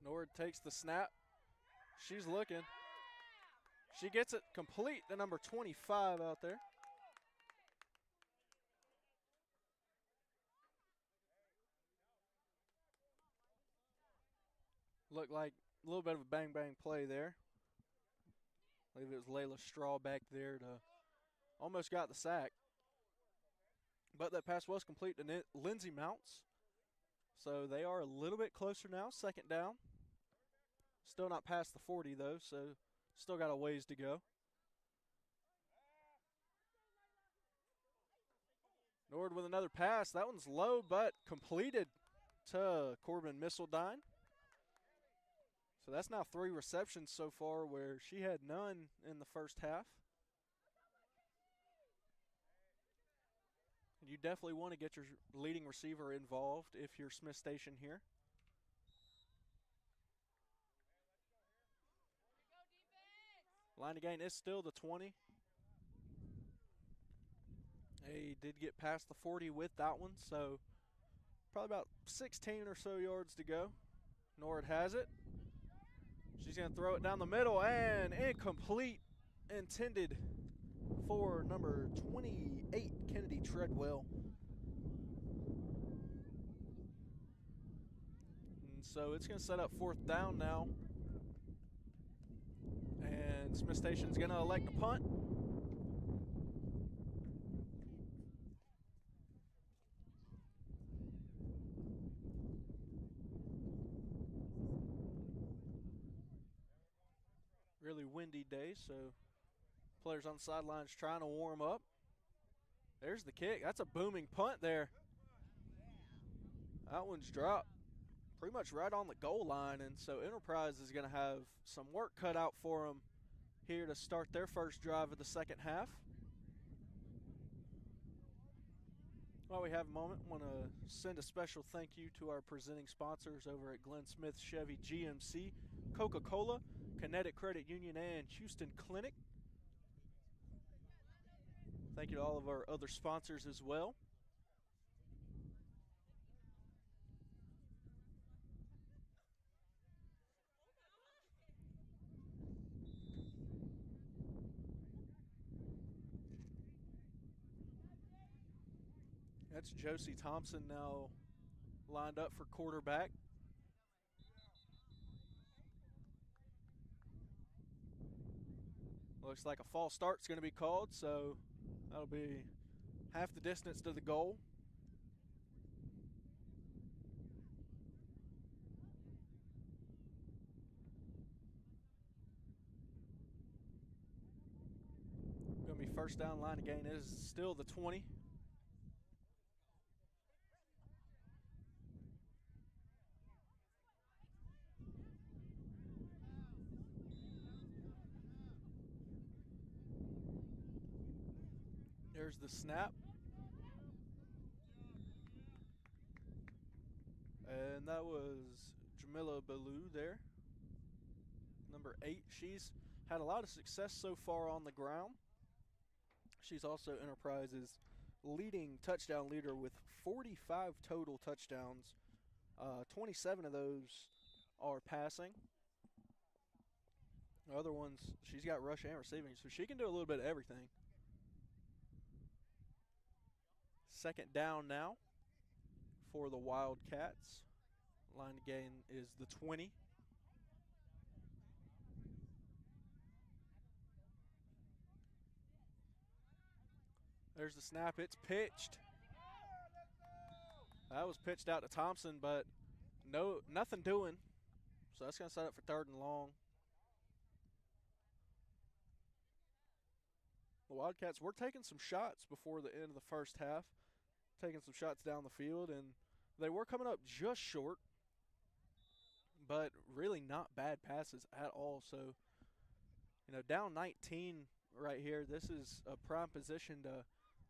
Nord takes the snap. She's looking. She gets it complete to number 25 out there. Looked like a little bit of a bang-bang play there. I believe it was Layla Straw back there to almost got the sack. But that pass was complete to Lindsey Mounts. So they are a little bit closer now, 2nd down. Still not past the 40, though, so still got a ways to go. Nord with another pass. That one's low, but completed to Corbin Missildine. So that's now 3 receptions so far, where she had none in the first half. You definitely want to get your leading receiver involved if you're Smith Station here. Line of gain is still the 20. They did get past the 40 with that one, so probably about 16 or so yards to go. Nord has it. She's going to throw it down the middle, and incomplete, intended for number 28, Kennedy Treadwell. And so it's going to set up 4th down now. And Smith Station's going to elect a punt. Really windy day, so players on the sidelines trying to warm up. There's the kick. That's a booming punt there. That one's dropped pretty much right on the goal line, and so Enterprise is going to have some work cut out for them here to start their first drive of the second half. While we have a moment, I want to send a special thank you to our presenting sponsors over at Glenn Smith Chevy GMC, Coca-Cola, Kinetic Credit Union, and Houston Clinic. Thank you to all of our other sponsors as well. That's Josie Thompson now lined up for quarterback. Looks like a false start's going to be called, so that'll be half the distance to the goal. Going to be first down. Line of gain is still the 20. There's the snap. And that was Jamila Ballou there, number 8. She's had a lot of success so far on the ground. She's also Enterprise's leading touchdown leader with 45 total touchdowns. 27 of those are passing. The other ones, she's got rush and receiving, so she can do a little bit of everything. Second down now for the Wildcats. Line to gain is the 20. There's the snap. It's pitched. That was pitched out to Thompson, but nothing doing. So that's going to set up for 3rd and long. The Wildcats were taking some shots before the end of the first half, taking some shots down the field, and they were coming up just short, but really not bad passes at all. So, down 19 right here, this is a prime position to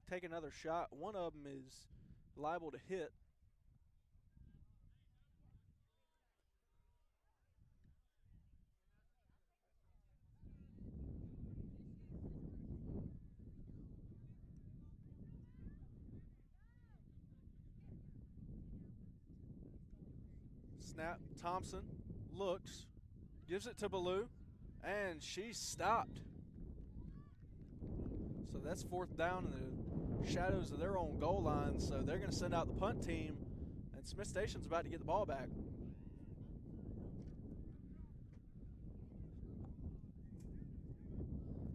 take another shot. One of them is liable to hit. Snap. Thompson looks, gives it to Ballou, and she's stopped. So that's 4th down in the shadows of their own goal line. So they're going to send out the punt team, and Smith Station's about to get the ball back.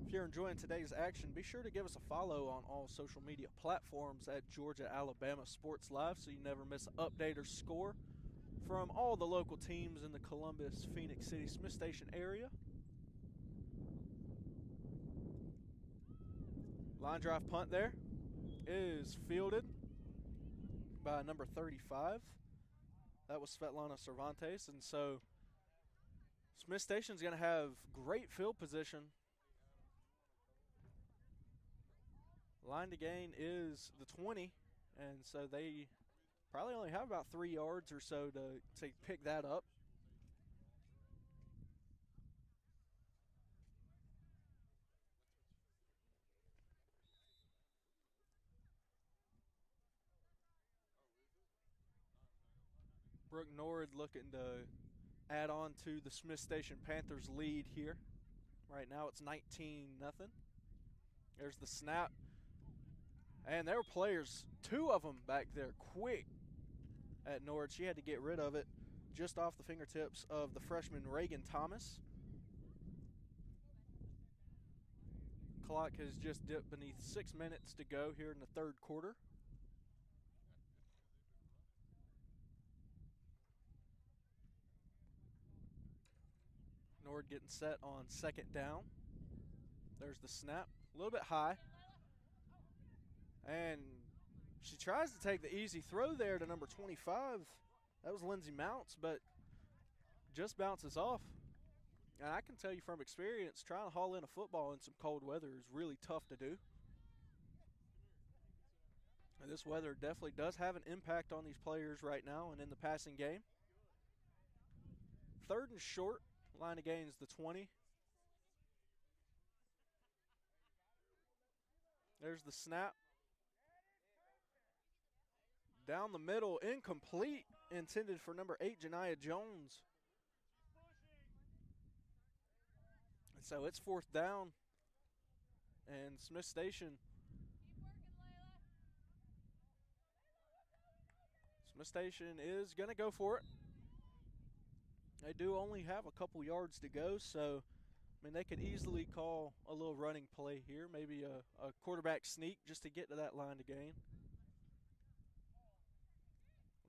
If you're enjoying today's action, be sure to give us a follow on all social media platforms at Georgia Alabama Sports Live so you never miss an update or score from all the local teams in the Columbus, Phoenix City, Smith Station area. Line drive punt there is fielded by number 35. That was Svetlana Cervantes. And so Smith Station's going to have great field position. Line to gain is the 20. And so they probably only have about 3 yards or so to pick that up. Brooke Nord looking to add on to the Smith Station Panthers lead here. Right now it's 19-0. There's the snap. And there were players, 2 of them back there, quick at Nord. She had to get rid of it just off the fingertips of the freshman Reagan Thomas. Clock has just dipped beneath 6 minutes to go here in the 3rd quarter. Nord getting set on 2nd down. There's the snap, a little bit high. And she tries to take the easy throw there to number 25. That was Lindsey Mounts, but just bounces off. And I can tell you from experience, trying to haul in a football in some cold weather is really tough to do. And this weather definitely does have an impact on these players right now and in the passing game. 3rd and short. Line of gain is the 20. There's the snap. Down the middle, incomplete, intended for number 8, Janiyah Jones. And so it's 4th down. And Smith Station. Smith Station is going to go for it. They do only have a couple yards to go, so, I mean, they could easily call a little running play here, maybe a quarterback sneak just to get to that line to gain.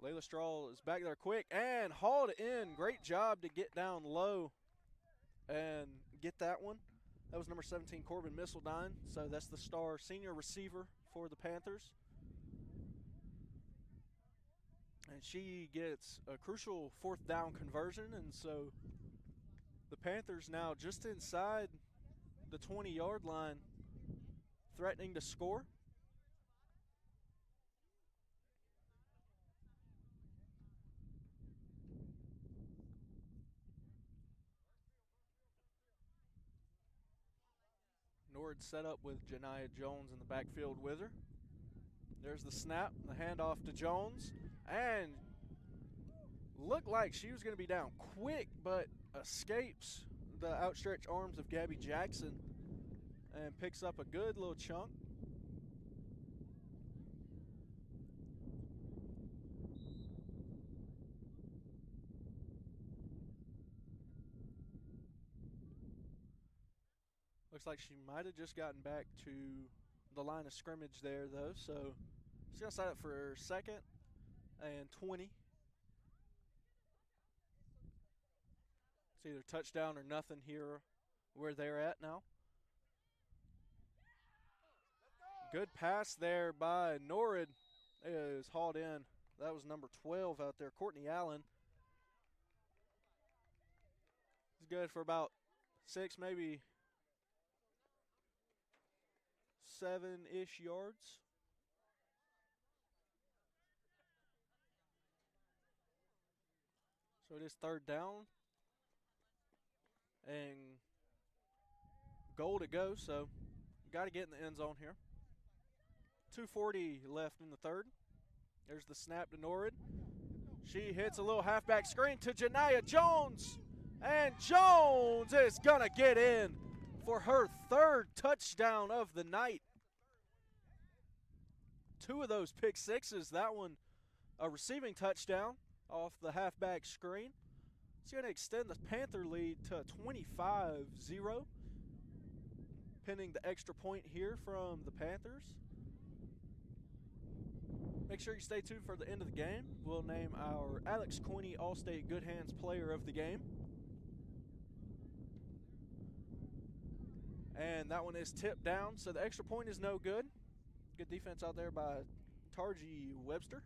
Layla Strahl is back there quick and hauled it in. Great job to get down low and get that one. That was number 17, Corbin Missildine, so that's the star senior receiver for the Panthers. And she gets a crucial 4th down conversion, and so the Panthers now just inside the 20-yard line, threatening to score. Nord set up with Janiyah Jones in the backfield with her. There's the snap, the handoff to Jones, and looked like she was going to be down quick, but escapes the outstretched arms of Gabby Jackson and picks up a good little chunk. Looks like she might have just gotten back to the line of scrimmage there, though. So she's going to set up for 2nd and 20. It's either touchdown or nothing here where they're at now. Good pass there by Norrid. Is hauled in. That was number 12 out there, Courtney Allen. He's good for about 6, maybe 7-ish yards. So it is 3rd down and goal to go, so got to get in the end zone here. 2:40 left in the 3rd. There's the snap to Norrid. She hits a little halfback screen to Janiyah Jones, and Jones is going to get in for her 3rd touchdown of the night. 2 of those pick sixes, that one a receiving touchdown off the halfback screen. It's going to extend the Panther lead to 25-0, pending the extra point here from the Panthers. Make sure you stay tuned for the end of the game. We'll name our Alex Queenie All-State Good Hands Player of the Game. And that one is tipped down, so the extra point is no good. Good defense out there by Tarji Webster.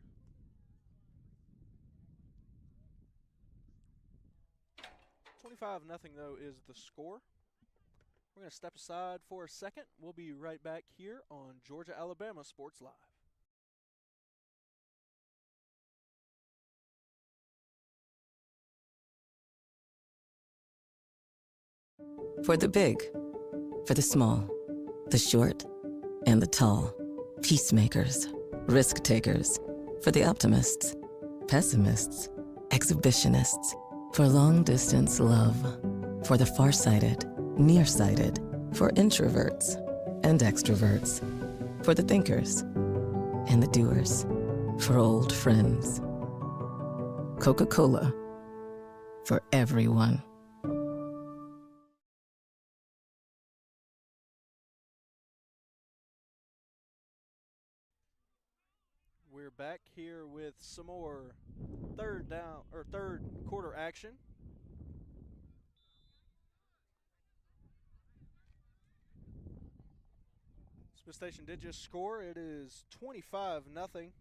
$25-0 though is the score. We're going to step aside for a second. We'll be right back here on Georgia Alabama Sports Live. For the big, for the small, the short, and the tall. Peacemakers, risk takers. For the optimists, pessimists, exhibitionists. For long distance love. For the farsighted, nearsighted. For introverts and extroverts. For the thinkers and the doers. For old friends. Coca-Cola. For everyone. We're back here with some more third quarter action. Smith Station did just score. It is 25-0.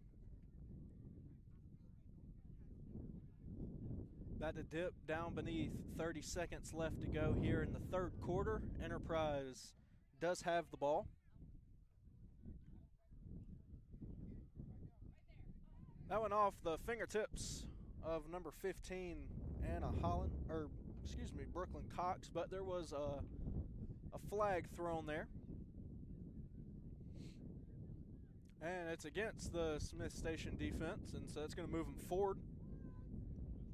About to dip down beneath 30 seconds left to go here in the 3rd quarter. Enterprise does have the ball. That went off the fingertips of number 15, Anna Holland, Brooklyn Cox, but there was a flag thrown there. And it's against the Smith Station defense, and so it's going to move them forward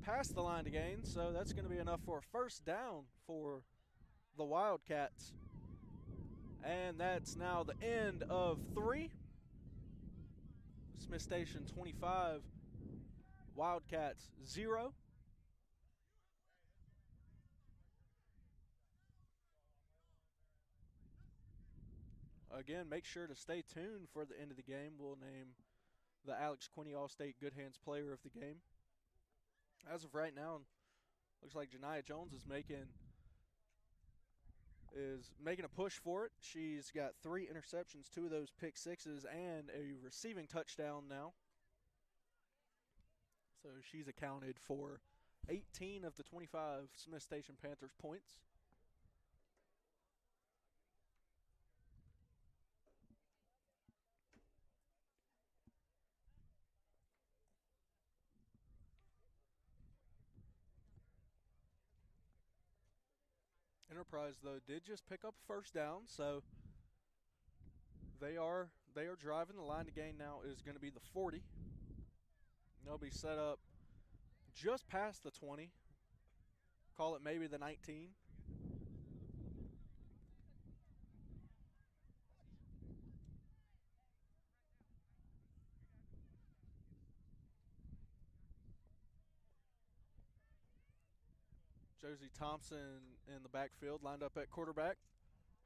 past the line to gain, so that's going to be enough for a 1st down for the Wildcats. And that's now the end of 3. Smith Station 25, Wildcats 0. Again, make sure to stay tuned for the end of the game. We'll name the Alex Queenie All-State Good Hands Player of the Game. As of right now, looks like Janiyah Jones is making a push for it. She's got 3 interceptions, 2 of those pick sixes, and a receiving touchdown now. So she's accounted for 18 of the 25 Smith Station Panthers points. Enterprise, though, did just pick up a 1st down, so They are driving. The line to gain now is going to be the 40. They'll be set up just past the 20. Call it maybe the 19. Josie Thompson in the backfield, lined up at quarterback.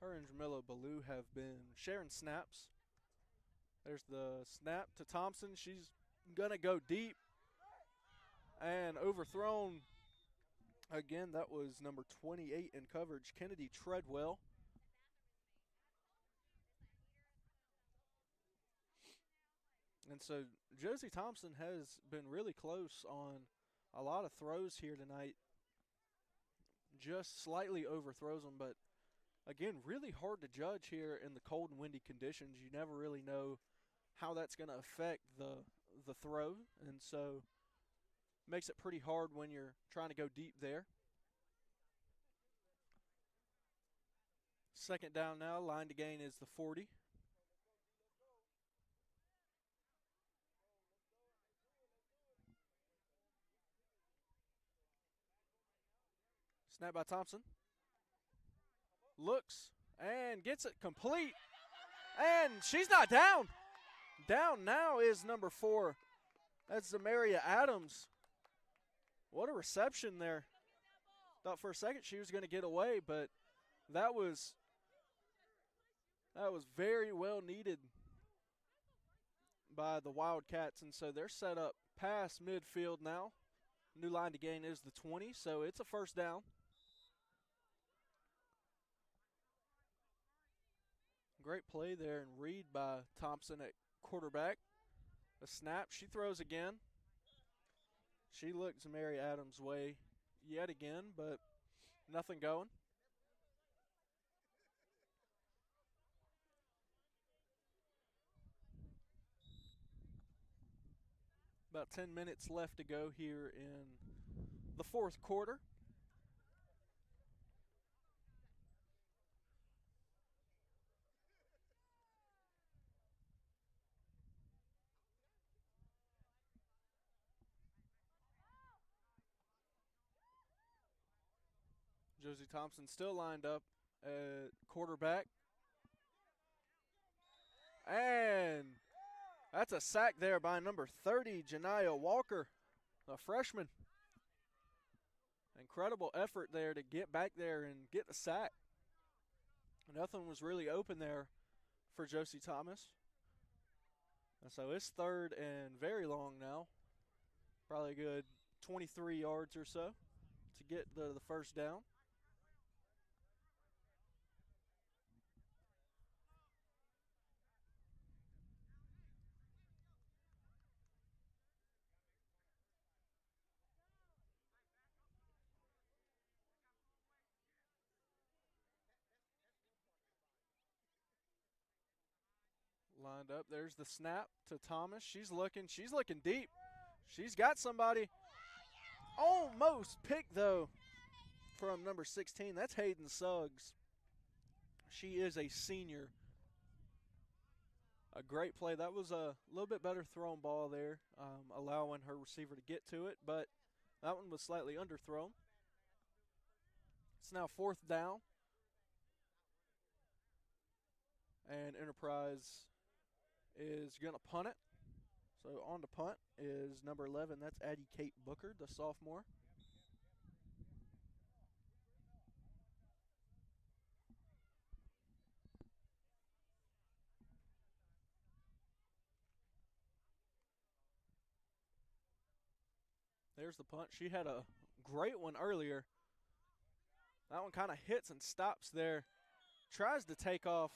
Her and Jamila Ballou have been sharing snaps. There's the snap to Thompson. She's going to go deep and overthrown. Again, that was number 28 in coverage, Kennedy Treadwell. And so Josie Thompson has been really close on a lot of throws here tonight. Just slightly overthrows them, but again, really hard to judge here in the cold and windy conditions. You never really know how that's going to affect the throw, and so makes it pretty hard when you're trying to go deep there. Second down now, line to gain is the 40. Snap by Thompson. Looks and gets it complete. And she's not down. Down now is number 4. That's Zamaria Adams. What a reception there. Thought for a second she was going to get away, but that was very well needed by the Wildcats. And so they're set up past midfield now. New line to gain is the 20, so it's a first down. Great play there and read by Thompson at quarterback. A snap. She throws again. She looked Mary Adams' way yet again, but nothing going. About 10 minutes left to go here in the fourth quarter. Josie Thompson still lined up at quarterback. And that's a sack there by number 30, Janiyah Walker, a freshman. Incredible effort there to get back there and get the sack. Nothing was really open there for Josie Thomas. And so it's third and very long now. Probably a good 23 yards or so to get the first down. Lined up. There's the snap to Thomas. She's looking deep. She's got somebody. Almost picked, though, from number 16. That's Hayden Suggs. She is a senior. A great play. That was a little bit better thrown ball there, allowing her receiver to get to it, but that one was slightly underthrown. It's now fourth down. And Enterprise is going to punt it. So on to punt is number 11. That's Addie Kate Booker, the sophomore. There's the punt. She had a great one earlier. That one kind of hits and stops there. Tries to take off,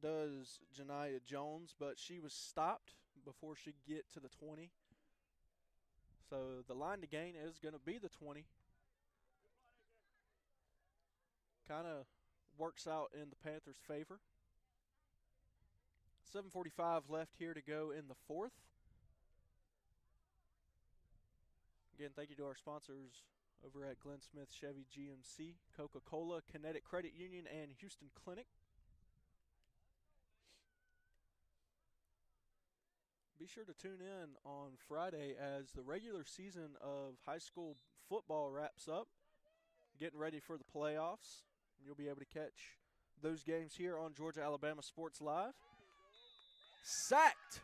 does Janiyah Jones, but she was stopped before she could get to the 20. So the line to gain is going to be the 20. Kind of works out in the Panthers' favor. 7:45 left here to go in the fourth. Again, thank you to our sponsors over at Glenn Smith Chevy GMC, Coca-Cola, Kinetic Credit Union, and Houston Clinic. Be sure to tune in on Friday as the regular season of high school football wraps up, getting ready for the playoffs. You'll be able to catch those games here on Georgia Alabama Sports Live. Sacked.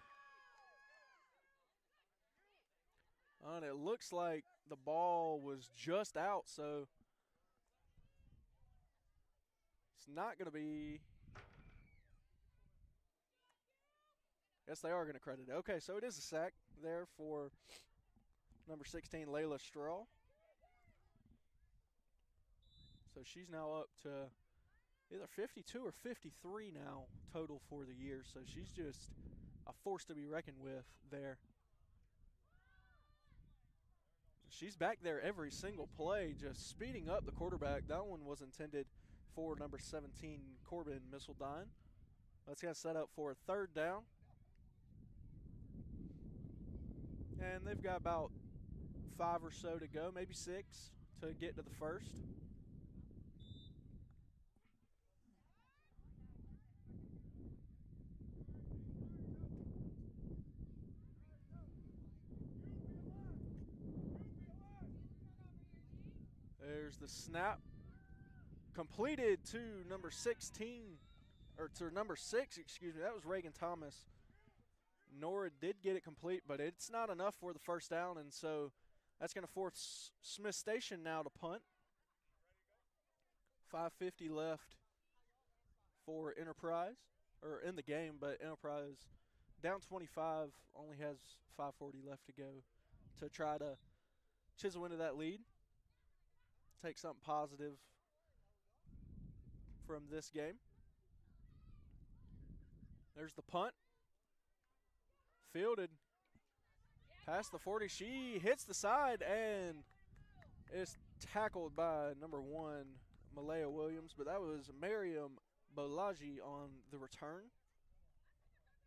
And it looks like the ball was just out, so it's not going to be. Yes, they are going to credit it. Okay, so it is a sack there for number 16, Layla Straw. So she's now up to either 52 or 53 now total for the year. So she's just a force to be reckoned with there. She's back there every single play, just speeding up the quarterback. That one was intended for number 17, Corbin Missildine. That's got set up for a third down. And they've got about 5 or so to go, maybe 6 to get to the first. There's the snap. Completed to number 16, or to number 6, excuse me. That was Reagan Thomas. Nora did get it complete, but it's not enough for the first down, and so that's going to force Smith Station now to punt. 5:50 left for Enterprise, or in the game, but Enterprise down 25, only has 5:40 left to go to try to chisel into that lead. Take something positive from this game. There's the punt. Fielded past the 40. She hits the side and is tackled by number 1, Malaya Williams, but that was Miriam Bolaji on the return.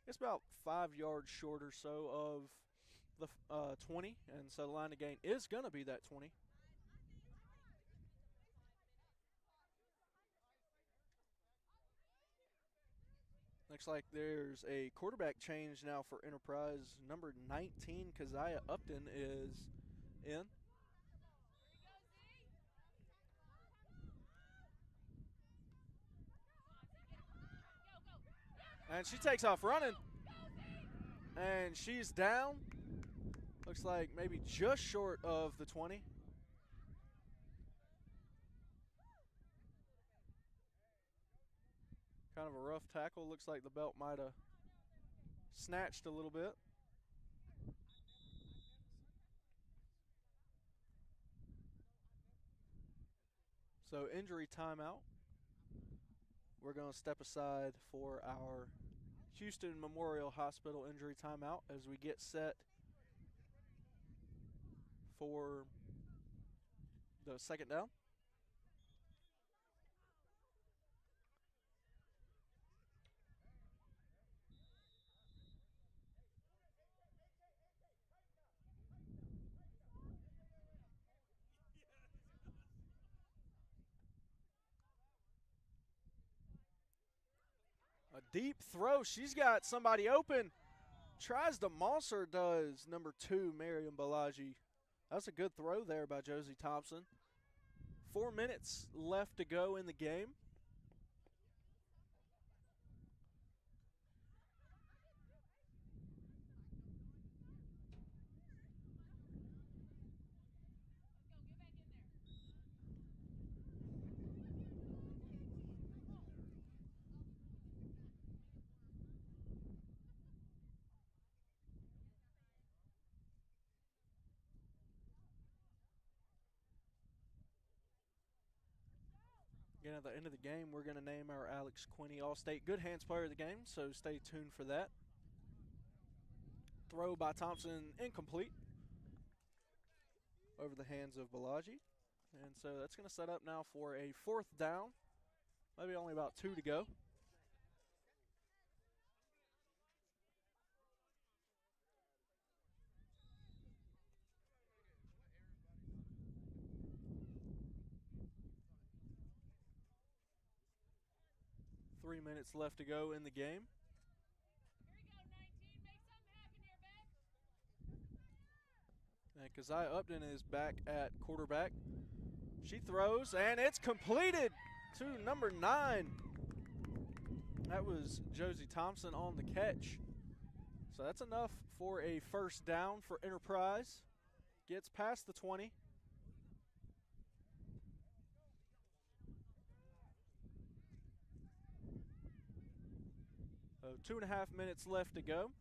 It's about 5 yards short or so of the 20, and so the line of gain is going to be that 20. Looks like there's a quarterback change now for Enterprise. Number 19, Keziah Upton, is in. And she takes off running. And she's down. Looks like maybe just short of the 20. Kind of a rough tackle. Looks like the belt might have snatched a little bit. So injury timeout. We're going to step aside for our Houston Memorial Hospital injury timeout as we get set for the second down. A deep throw. She's got somebody open. Tries to moss her, does number 2, Miriam Balaji. That's a good throw there by Josie Thompson. 4 minutes left to go in the game. Again, at the end of the game, we're going to name our Alex Quinney All-State Good Hands Player of the game, so stay tuned for that. Throw by Thompson incomplete over the hands of Balaji. And so that's going to set up now for a 4th down. Maybe only about 2 to go. Three minutes left to go in the game. Keziah Upton is back at quarterback. She throws, and it's completed to number 9. That was Josie Thompson on the catch. So that's enough for a first down for Enterprise. Gets past the 20. So 2.5 minutes left to go.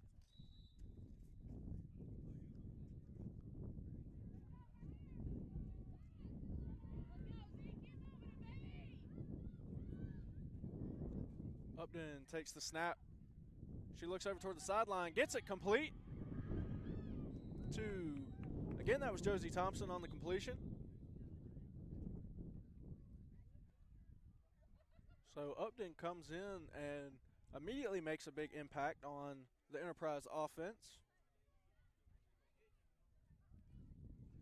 Upton takes the snap. She looks over toward the sideline, gets it complete to, again, that was Josie Thompson on the completion. So Upton comes in and immediately makes a big impact on the Enterprise offense.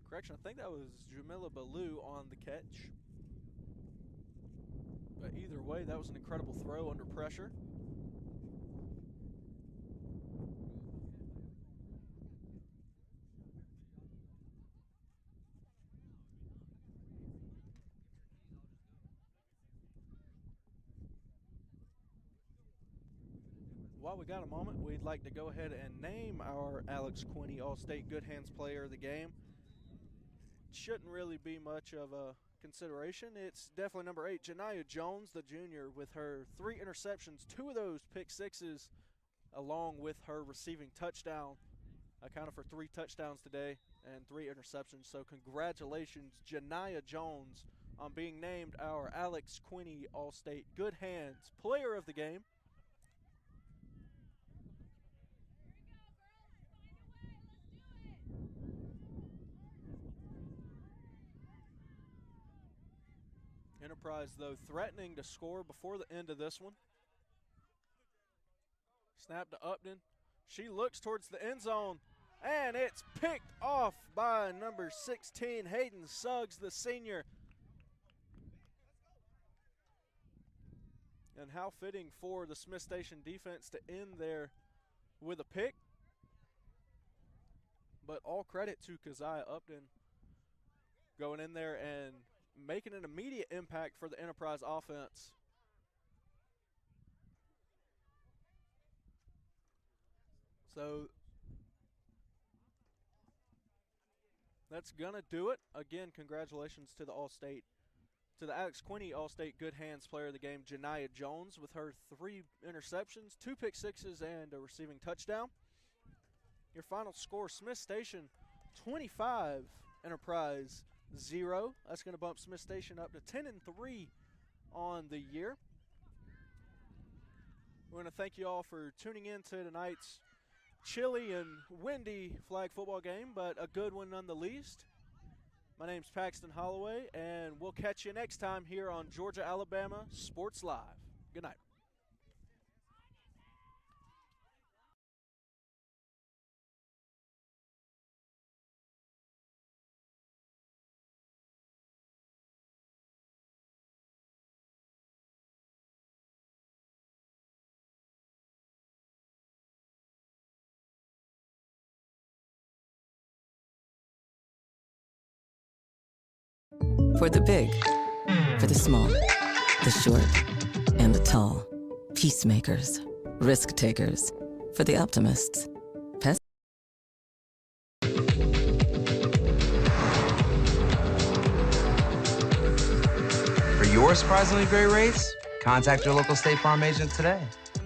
Correction, I think that was Jamila Ballou on the catch. But either way, that was an incredible throw under pressure. While we got a moment, we'd like to go ahead and name our Alex Quinney All-State Good Hands Player of the game. Shouldn't really be much of a consideration. It's definitely number 8, Janiyah Jones, the junior, with her 3 interceptions, 2 of those pick sixes, along with her receiving touchdown. Accounted for 3 touchdowns today and 3 interceptions. So congratulations, Janiyah Jones, on being named our Alex Quinney All-State Good Hands Player of the game. Enterprise, though, threatening to score before the end of this one. Snap to Upton. She looks towards the end zone, and it's picked off by number 16, Hayden Suggs, the senior. And how fitting for the Smith Station defense to end there with a pick. But all credit to Keziah Upton going in there and making an immediate impact for the Enterprise offense. So that's going to do it. Again, congratulations to the All-State, to the Alex Quinney All-State Good Hands Player of the game, Janiyah Jones, with her 3 interceptions, 2 pick sixes, and a receiving touchdown. Your final score, Smith Station 25, Enterprise 0. That's going to bump Smith Station up to 10-3 on the year. We want to thank you all for tuning in to tonight's chilly and windy flag football game, but a good one none the least. My name's Paxton Holloway, and we'll catch you next time here on Georgia Alabama Sports Live. Good night. For the big, for the small, the short, and the tall. Peacemakers, risk takers. For the optimists. For your surprisingly great rates, contact your local State Farm agent today.